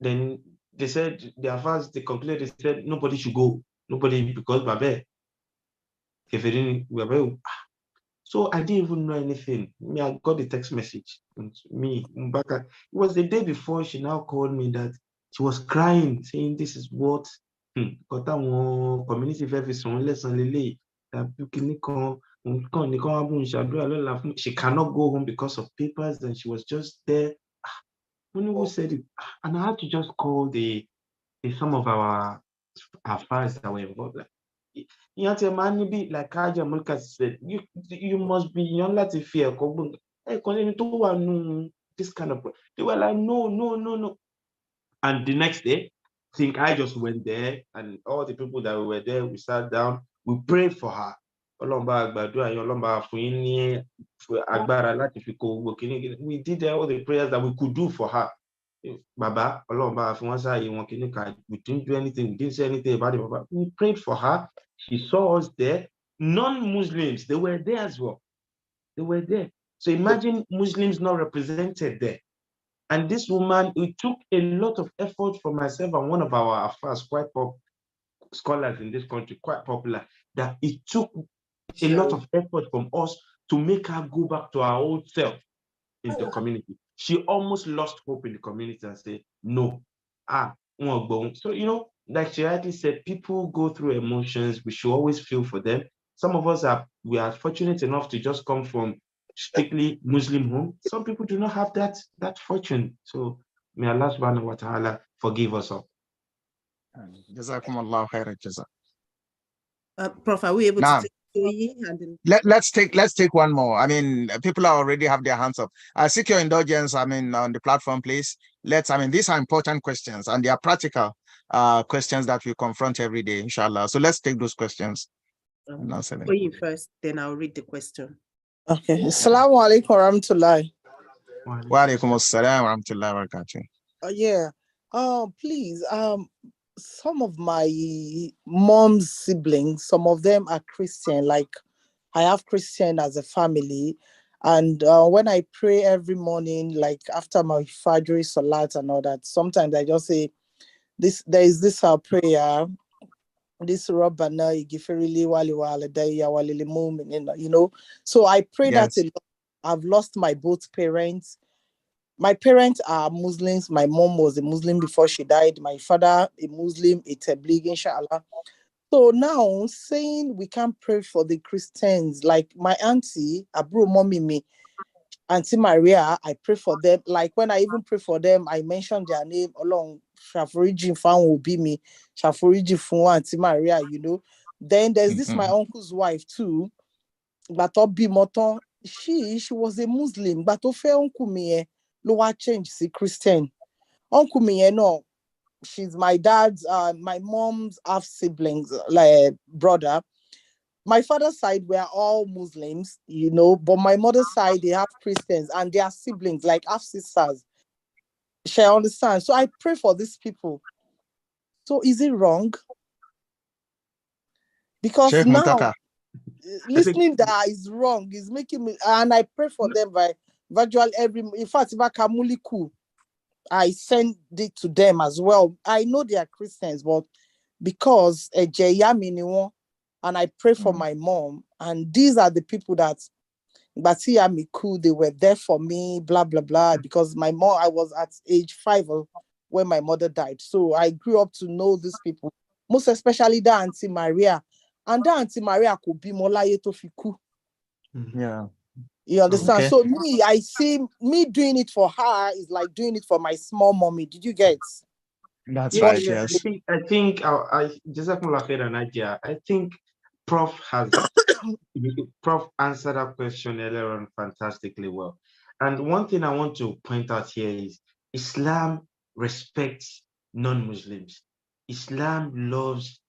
E: Then they said, they concluded, they said, nobody should go. Nobody, because Babe, if it didn't, so I didn't even know anything. I got the text message. And Mbaka, it was the day before she now called me that she was crying, saying this is what community she cannot go home because of papers, and she was just there. Who said it? And I had to just call some of our fathers that were involved. Like Haja Mulka said, you must be young to fear. This kind of, they were like, no. And the next day, I just went there, and all the people that were there, we sat down, we prayed for her. We did all the prayers that we could do for her. Baba, we didn't do anything, we didn't say anything about it. Baba. We prayed for her. She saw us there. Non-Muslims, they were there as well. They were there. So imagine Muslims not represented there. And this woman, it took a lot of effort for myself and one of our first quite scholars in this country, quite popular, that it took a lot of effort from us to make her go back to her old self in the community. She almost lost hope in the community and said, no, So, like she already said, people go through emotions. We should always feel for them. Some of us we are fortunate enough to just come from strictly Muslim home. Some people do not have that fortune. So may Allah subhanahu wa ta'ala forgive us all.
D: Jazakumullahu khairan jaza.
H: Prof, are we able to take
D: let's take one more. I mean, people already have their hands up. Seek your indulgence, I mean, on the platform, please. These are important questions and they are practical questions that we confront every day, inshallah. So let's take those questions.
H: For you first, then I'll read the question.
L: Okay. Assalamu alaikum warahmatullahi.
D: Wa alaikum assalam wa rahmatullahi wa barakatuh.
L: Yeah. Please, some of my mom's siblings, some of them are Christian. Like I have Christian as a family, and when I pray every morning, like after my Fajr Salat and all that, sometimes I just say this. There is this prayer. This Rabbana Igifirili Wali Waladaya Walili Mumin, So I pray that a lot. I've lost my both parents. My parents are Muslims. My mom was a Muslim before she died. My father, a Muslim, a Tabligh, inshallah. So now saying we can't pray for the Christians, like my auntie, Abro Mommy me, Auntie Maria, I pray for them. Like when I even pray for them, I mention their name along. Shaforiji Fan will be me. Shaforiji Fun, Auntie Maria, Then there's this my uncle's wife too. But Obi Moton, she was a Muslim, but Ofe Uncle me lower change see Christian. Uncle me no, she's my dad's my mom's half siblings, like brother. My father's side were all Muslims, but my mother's side they have Christians and they are siblings, like half sisters. She understand. So I pray for these people. So is it wrong? Because
D: Sheikh
L: now
D: Muntaka.
L: Listening that is wrong. Is making me, and I pray for them by virtual in fact, if I Kamuliku, I send it to them as well. I know they are Christians, but because and I pray for my mom, and these are the people that Batiyamiku, they were there for me, blah blah blah. Because my mom, I was at age 5 when my mother died, so I grew up to know these people, most especially the Auntie Maria, and the Auntie Maria could be Molaye Tofiku.
D: Yeah.
L: You understand?
D: Okay.
L: So I see me doing it for her is like doing it for my small mommy. Did you get?
D: That's right. Yes.
E: I think Jazakumullah khairan, Nadia. I think Prof answered that question earlier on fantastically well. And one thing I want to point out here is Islam respects non-Muslims. Islam loves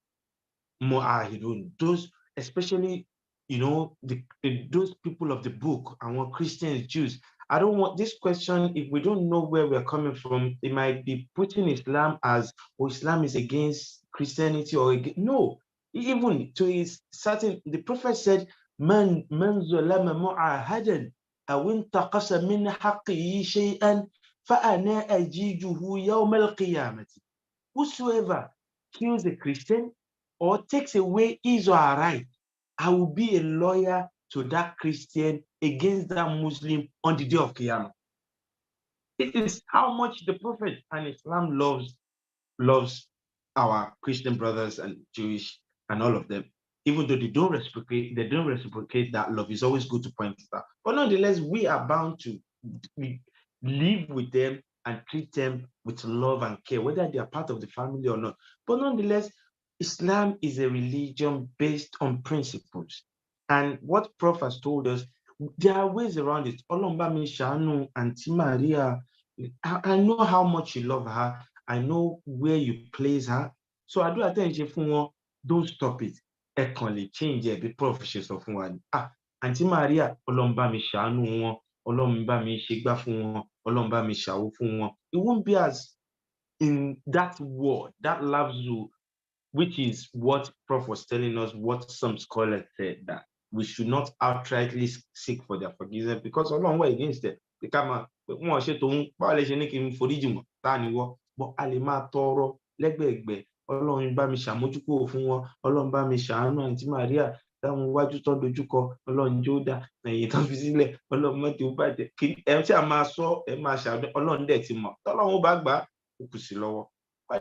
E: mu'ahidun, those especially those people of the book, and Christians, Jews. I don't want this question, if we don't know where we're coming from, they might be putting Islam as, Islam is against Christianity or against, no. Even to his certain, the Prophet said, Man zalama mu'ahadan aw intaqasa min haqqihi shay'an fa ana ajiduhu yawm al-qiyamati. Whosoever kills a Christian or takes away his or her right, I will be a lawyer to that Christian against that Muslim on the day of Qiyamah. It is how much the Prophet and Islam loves our Christian brothers and Jewish and all of them. Even though they don't reciprocate that love. It's always good to point it out. But nonetheless, we are bound to live with them and treat them with love and care, whether they are part of the family or not. But nonetheless, Islam is a religion based on principles. And what Prof has told us, there are ways around it. Olombami Shanu, Auntie Maria, I know how much you love her. I know where you place her. So I do attention for don't stop it. Ekonly change it. Be professional of one. Auntie Maria, Olombami Shanu, Olombami Shigba fun, Olombami Shawu fun. It won't be as in that word that loves you, which is what Prof was telling us, what some scholars said, that we should not outrightly seek for their forgiveness, because along way against it, they come out, but alima toro legbe Ọlọ́run bá mi ṣàmójúkúrò fún wọn, Ọlọ́run bá mi ṣàánú Àǹtí Maria táwọn wájú tó dojúkọ, Ọlọ́run jó dá ẹ̀yìn tó fi sílẹ̀, Ọlọ́run mọ́ tí ó bàjẹ́ kí ẹ tí a máa sọ ẹ máa ṣàdé, Ọlọ́run dẹ̀ ti mọ̀, tọ́lọ́run bá gbà ó kù sí lọ́wọ́. So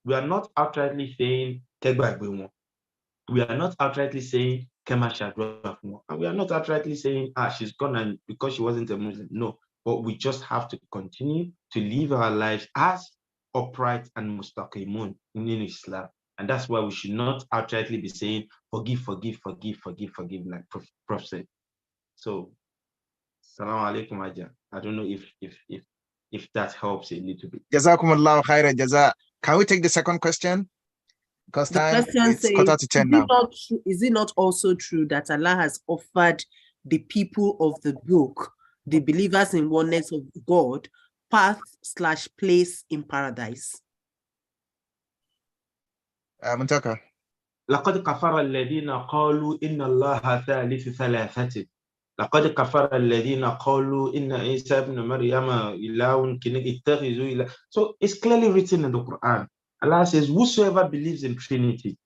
E: we are not outrightly saying we are not outrightly saying and we are not outrightly saying she's gone and because she wasn't a Muslim. No, but we just have to continue to live our lives as upright and mustaqimun in Islam. And that's why we should not outrightly be saying forgive, like Prophet said. So, Salaam alaikum, Aja. I don't know if that helps a little bit.
D: Jazakumullahu khairan jaza. Can we take the second question? Because time is 9:45 now.
H: Is it not also true that Allah has offered the people of the book, the believers in oneness of God, path/place in paradise?
D: Muntaka.
E: لقد كفر الذين قالوا إن الله ثالث ثلاثة. لقد كفر الذين قالوا إن عيسى ابن مريم إله اتخذوا إله. So it's clearly written in the Quran. Allah says, whosoever believes in Trinity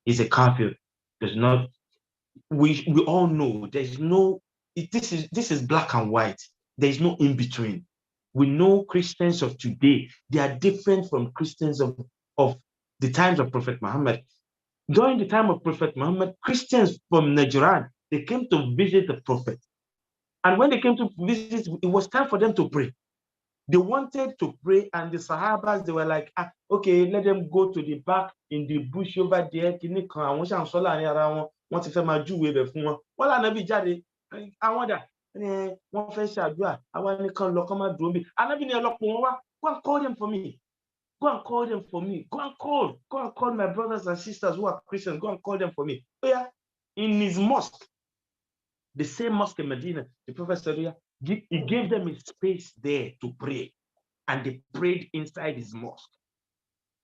E: is a kafir. There's not, we all know there's no, this is black and white. There's no in between. We know Christians of today, they are different from Christians of the times of Prophet Muhammad. During the time of Prophet Muhammad, Christians from Najran, they came to visit the Prophet. And when they came to visit, it was time for them to pray. They wanted to pray, and the Sahabas, they were like, okay, let them go to the back in the bush over there. Go and call them for me. Go and call them for me. Go and call my brothers and sisters who are Christians. Go and call them for me. Yeah, in his mosque, the same mosque in Medina, the Prophet said, he gave them a space there to pray, and they prayed inside his mosque.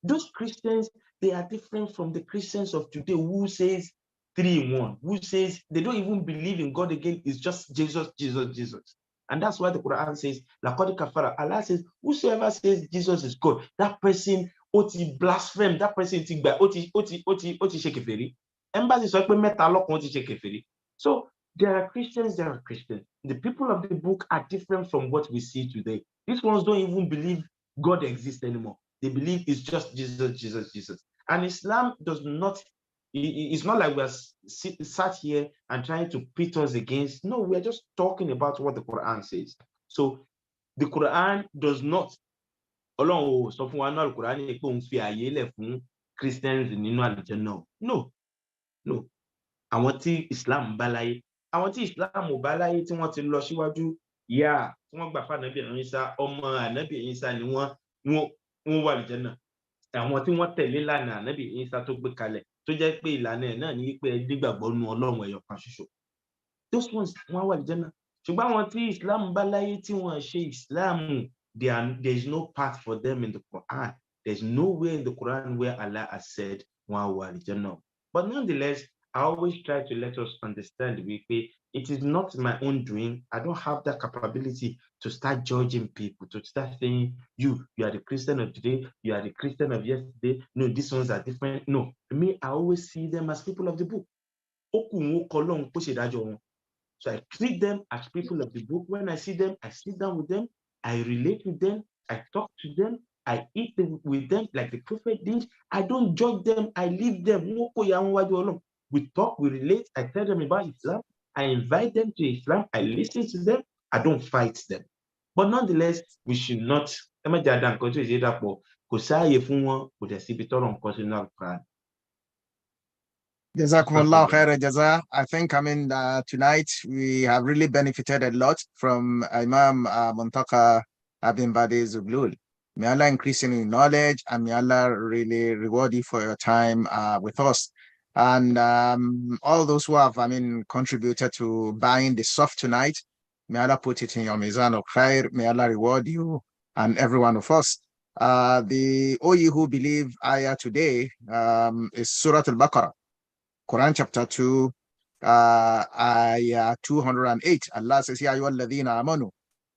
E: Those Christians, they are different from the Christians of today who says 3 in 1, who says they don't even believe in God again. It's just Jesus, Jesus, Jesus. And that's why the Quran says, Laqad kafara. Allah says, whosoever says Jesus is God, that person oti blaspheme, that person oti shekeferi. Embassy so shekeferi. So there are Christians, there are Christians. The people of the book are different from what we see today. These ones don't even believe God exists anymore. They believe it's just Jesus, Jesus, Jesus. And Islam does not, it's not like we're sat here and trying to pit us against. No, we're just talking about what the Quran says. So the Quran does not, Christians no. Àwọn tí Islam bá láyé, àwọn tí Islam ò bá láyé tí wọ́n ti lọ síwájú, tí wọ́n gbà fún Ànábì Ìsá, ọmọ Ànábì Ìsá ni wọ́n wà l'Áljannah. Àwọn tí wọ́n tẹ̀lé lánàá Ànábì Ìsá tó gbé kalẹ̀, tó jẹ́ pé ìlànà ẹ̀ náà ní pé dígbàgbọ́ nínú Ọlọ́run ẹyọ kan ṣoṣo. Those ones wọ́n wà l'Áljannah. Ṣùgbọ́n àwọn tí Islam bá láyé tí wọ́n ṣe Islam, there is no path for them in the Quran. There's nowhere in the Quran where Allah has said wọ́n wà l'Áljannah. But nonetheless, I always try to let us understand it is not my own doing. I don't have that capability to start judging people, to start saying, you are the Christian of today, you are the Christian of yesterday. No, these ones are different. No, for me, I always see them as people of the book. So I treat them as people of the book. When I see them, I sit down with them, I relate with them, I talk to them, I eat with them like the Prophet did. I don't judge them, I leave them. We talk, we relate, I tell them about Islam, I invite them to Islam, I listen to them, I don't fight them. But nonetheless, we should not. Jazakumullahu
D: khairan jaza. I think, tonight we have really benefited a lot from Imam Muntaka Ibn Badi Zuglul. May Allah increase in knowledge, and may Allah really reward you for your time with us. And all those who have, contributed to buying the soft tonight, may Allah put it in your mizan of khair. May Allah reward you and every one of us. The O ye who believe ayah today is Surah Al-Baqarah, Quran chapter 2, ayah 208. Allah says, Ya ayyuhalladhina amanu,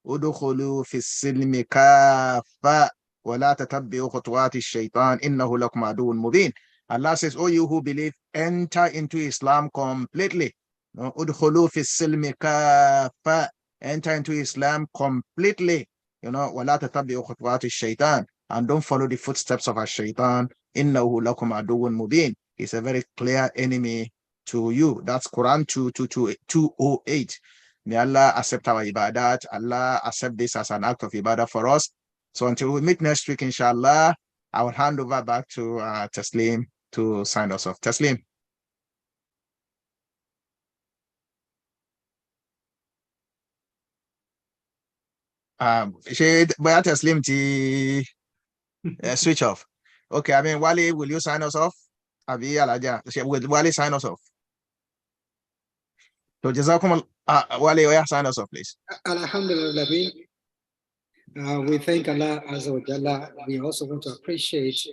D: udkhulu fis silmi kaffa wa la tatabbi'u khutuwati shaytan innahu lakum aduwwun mubin. Allah says, oh, you who believe, enter into Islam completely. Udkhulu fis silmi kaffa. Enter into Islam completely. وَلَا تَتَبِعُوا خُطُوَاتِ الشَّيْطَانِ, and don't follow the footsteps of shaitan. إِنَّهُ لَكُمْ عَدُوٌّ مُبِينٌ. He's a very clear enemy to you. That's Quran 208. May Allah accept our ibadat. Allah accept this as an act of ibadah for us. So until we meet next week, inshallah, I will hand over back to Taslim to sign us off. Taslim. Taslim switch off. Okay, I mean, Wali, will you sign us off? Abi Alaja, will Wali sign us off? So Jazakum Wali, sign us off, please.
Q: Alhamdulillah. We thank Allah Azza wa Jalla. We also want to appreciate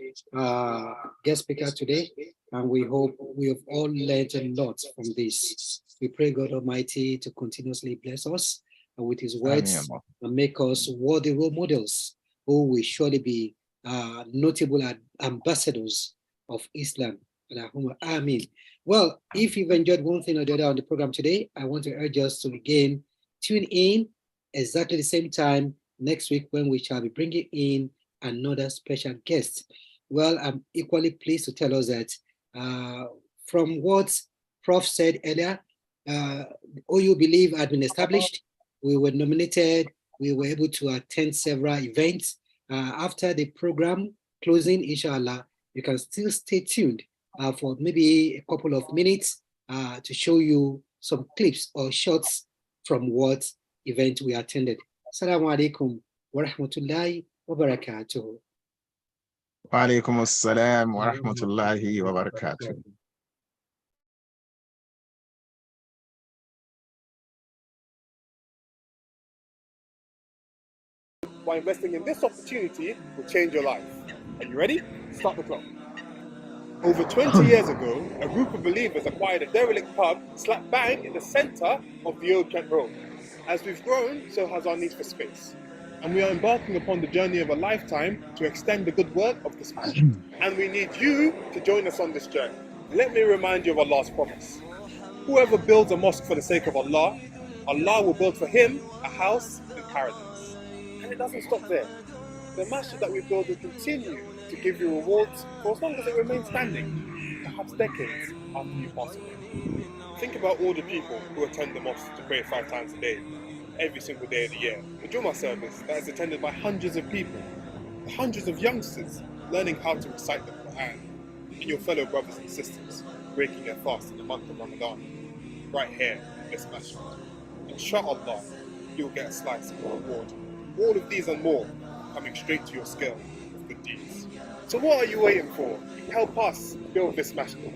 Q: guest speaker today, and we hope we have all learned a lot from this. We pray God Almighty to continuously bless us with His words and make us worthy role models who will surely be notable ambassadors of Islam. Ameen. Well, if you've enjoyed one thing or the other on the program today, I want to urge us to again tune in exactly the same time next week when we shall be bringing in another special guest. Well, I'm equally pleased to tell us that from what Prof said earlier, OU Believe had been established. We were nominated. We were able to attend several events. After the program closing, inshallah, you can still stay tuned for maybe a couple of minutes to show you some clips or shots from what event we attended. Assalamu alaikum wa rahmatullahi wa barakatuh.
D: Wa alaikum assalam wa rahmatullahi wa barakatuh.
R: By investing in this opportunity will change your life. Are you ready? Start the clock. Over 20 years ago, a group of believers acquired a derelict pub slap bang in the center of the Old Kent Road. As we've grown, so has our need for space. And we are embarking upon the journey of a lifetime to extend the good work of this masjid. And we need you to join us on this journey. Let me remind you of Allah's promise. Whoever builds a mosque for the sake of Allah, Allah will build for him a house in paradise. And it doesn't stop there. The masjid that we build will continue to give you rewards for as long as it remains standing, perhaps decades after you pass away. Think about all the people who attend the mosque to pray 5 times a day, every single day of the year. The Jummah service that is attended by hundreds of people, the hundreds of youngsters learning how to recite the Quran, and your fellow brothers and sisters breaking their fast in the month of Ramadan, right here in this masjid. Inshallah, you'll get a slice of the reward. All of these and more coming straight to your scale of good deeds. So what are you waiting for? Help us build this masjid.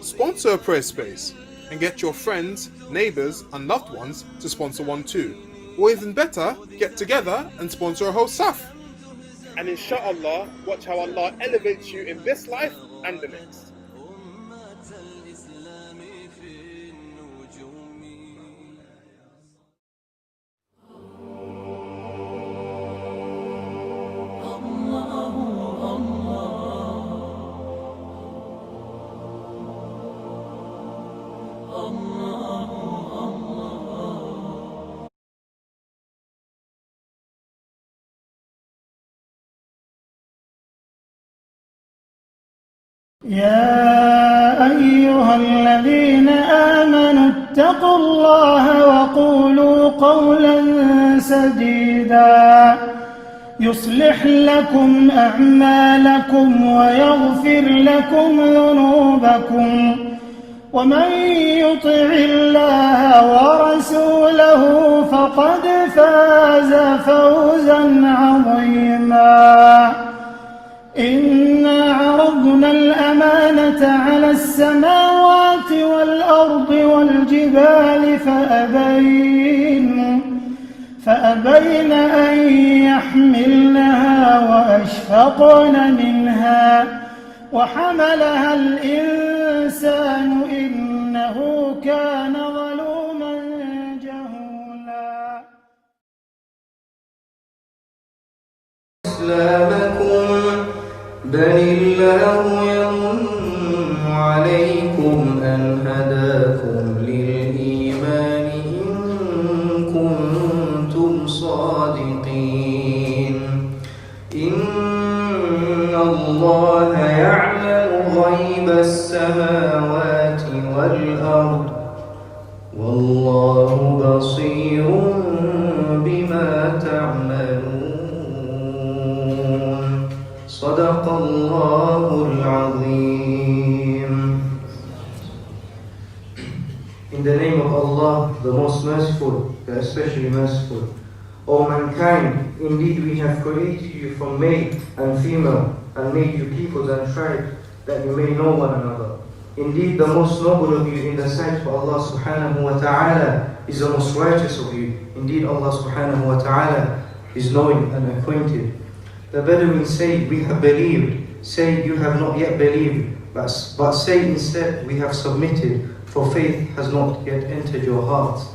R: Sponsor a prayer space and get your friends, neighbors and loved ones to sponsor one too. Or even better, get together and sponsor a whole saf. And inshallah, watch how Allah elevates you in this life and the next.
A: يا أيها الذين آمنوا اتقوا الله وقولوا قولا سديدا يصلح لكم أعمالكم ويغفر لكم ذنوبكم ومن يطع الله ورسوله فقد فاز فوزا عظيما. إنا عرضنا الأمانة على السماوات والأرض والجبال فأبين أن يحملنها وأشفقن منها وحملها الإنسان إنه كان ظلوما جهولا.
S: بل الله يمن عليكم أن هداكم للإيمان إن كنتم صادقين. إن الله يعلم غيب السماوات والأرض والله بصير بما تعملون صدق الله العظيم. In the name of Allah, the most merciful, the especially merciful. O mankind, indeed we have created you from male and female and made you peoples and tribes that you may know one another. Indeed, the most noble of you in the sight of Allah subhanahu wa ta'ala is the most righteous of you. Indeed, Allah subhanahu wa ta'ala is knowing and acquainted. The Bedouins say, we have believed. Say, you have not yet believed. But say instead, we have submitted, for faith has not yet entered your hearts.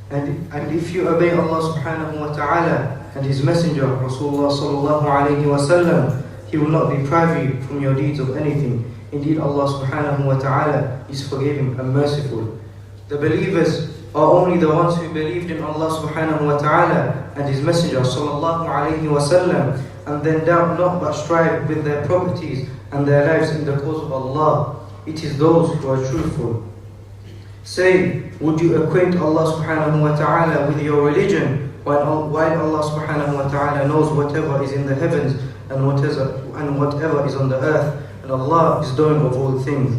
S: And if you obey Allah subhanahu wa ta'ala and His Messenger, Rasulullah sallallahu alayhi wa sallam, He will not deprive you from your deeds of anything. Indeed, Allah subhanahu wa ta'ala is forgiving and merciful. The believers are only the ones who believed in Allah subhanahu wa ta'ala and His Messenger sallallahu alayhi wa sallam, and then doubt not but strive with their properties and their lives in the cause of Allah. It is those who are truthful. Say, would you acquaint Allah subhanahu wa ta'ala with your religion while Allah subhanahu wa ta'ala knows whatever is in the heavens and whatever is on the earth, and Allah is knowing of all things.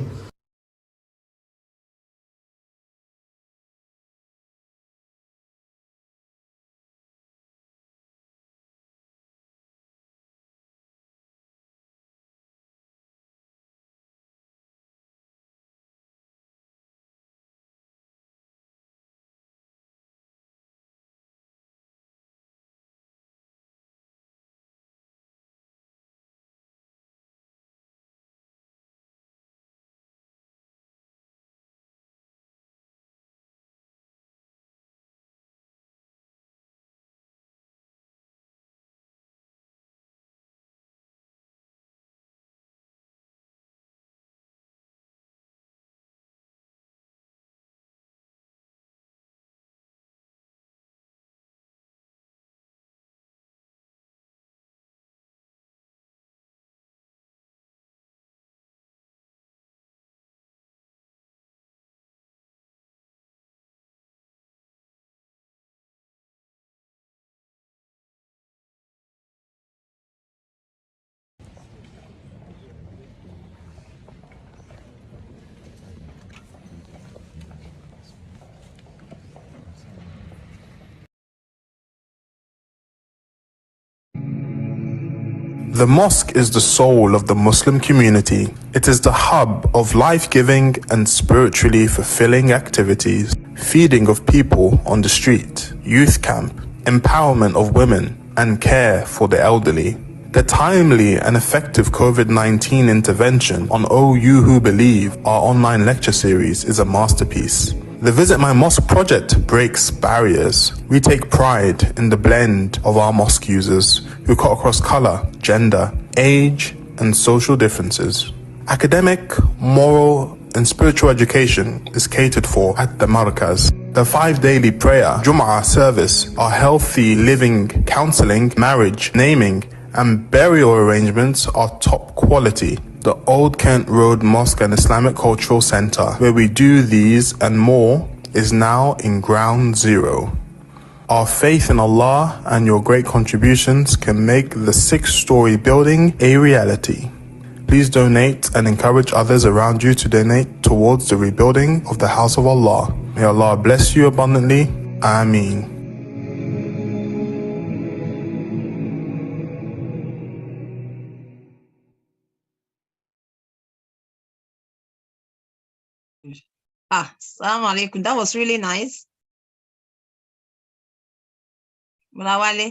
T: The mosque is the soul of the Muslim community. It is the hub of life-giving and spiritually fulfilling activities, feeding of people on the street, youth camp, empowerment of women, and care for the elderly. The timely and effective COVID-19 intervention on O You Who Believe, our online lecture series, is a masterpiece. The Visit My Mosque project breaks barriers. We take pride in the blend of our mosque users who cut across color, gender, age, and social differences. Academic, moral, and spiritual education is catered for at the Markaz. The 5 daily prayer, Jum'ah service, our healthy living, counseling, marriage, naming, and burial arrangements are top quality. The Old Kent Road Mosque and Islamic Cultural Center, where we do these and more, is now in ground zero. Our faith in Allah and your great contributions can make the 6-story building a reality. Please donate and encourage others around you to donate towards the rebuilding of the house of Allah. May Allah bless you abundantly. Ameen.
U: Assalamu alaikum. That was really nice. Mulawale.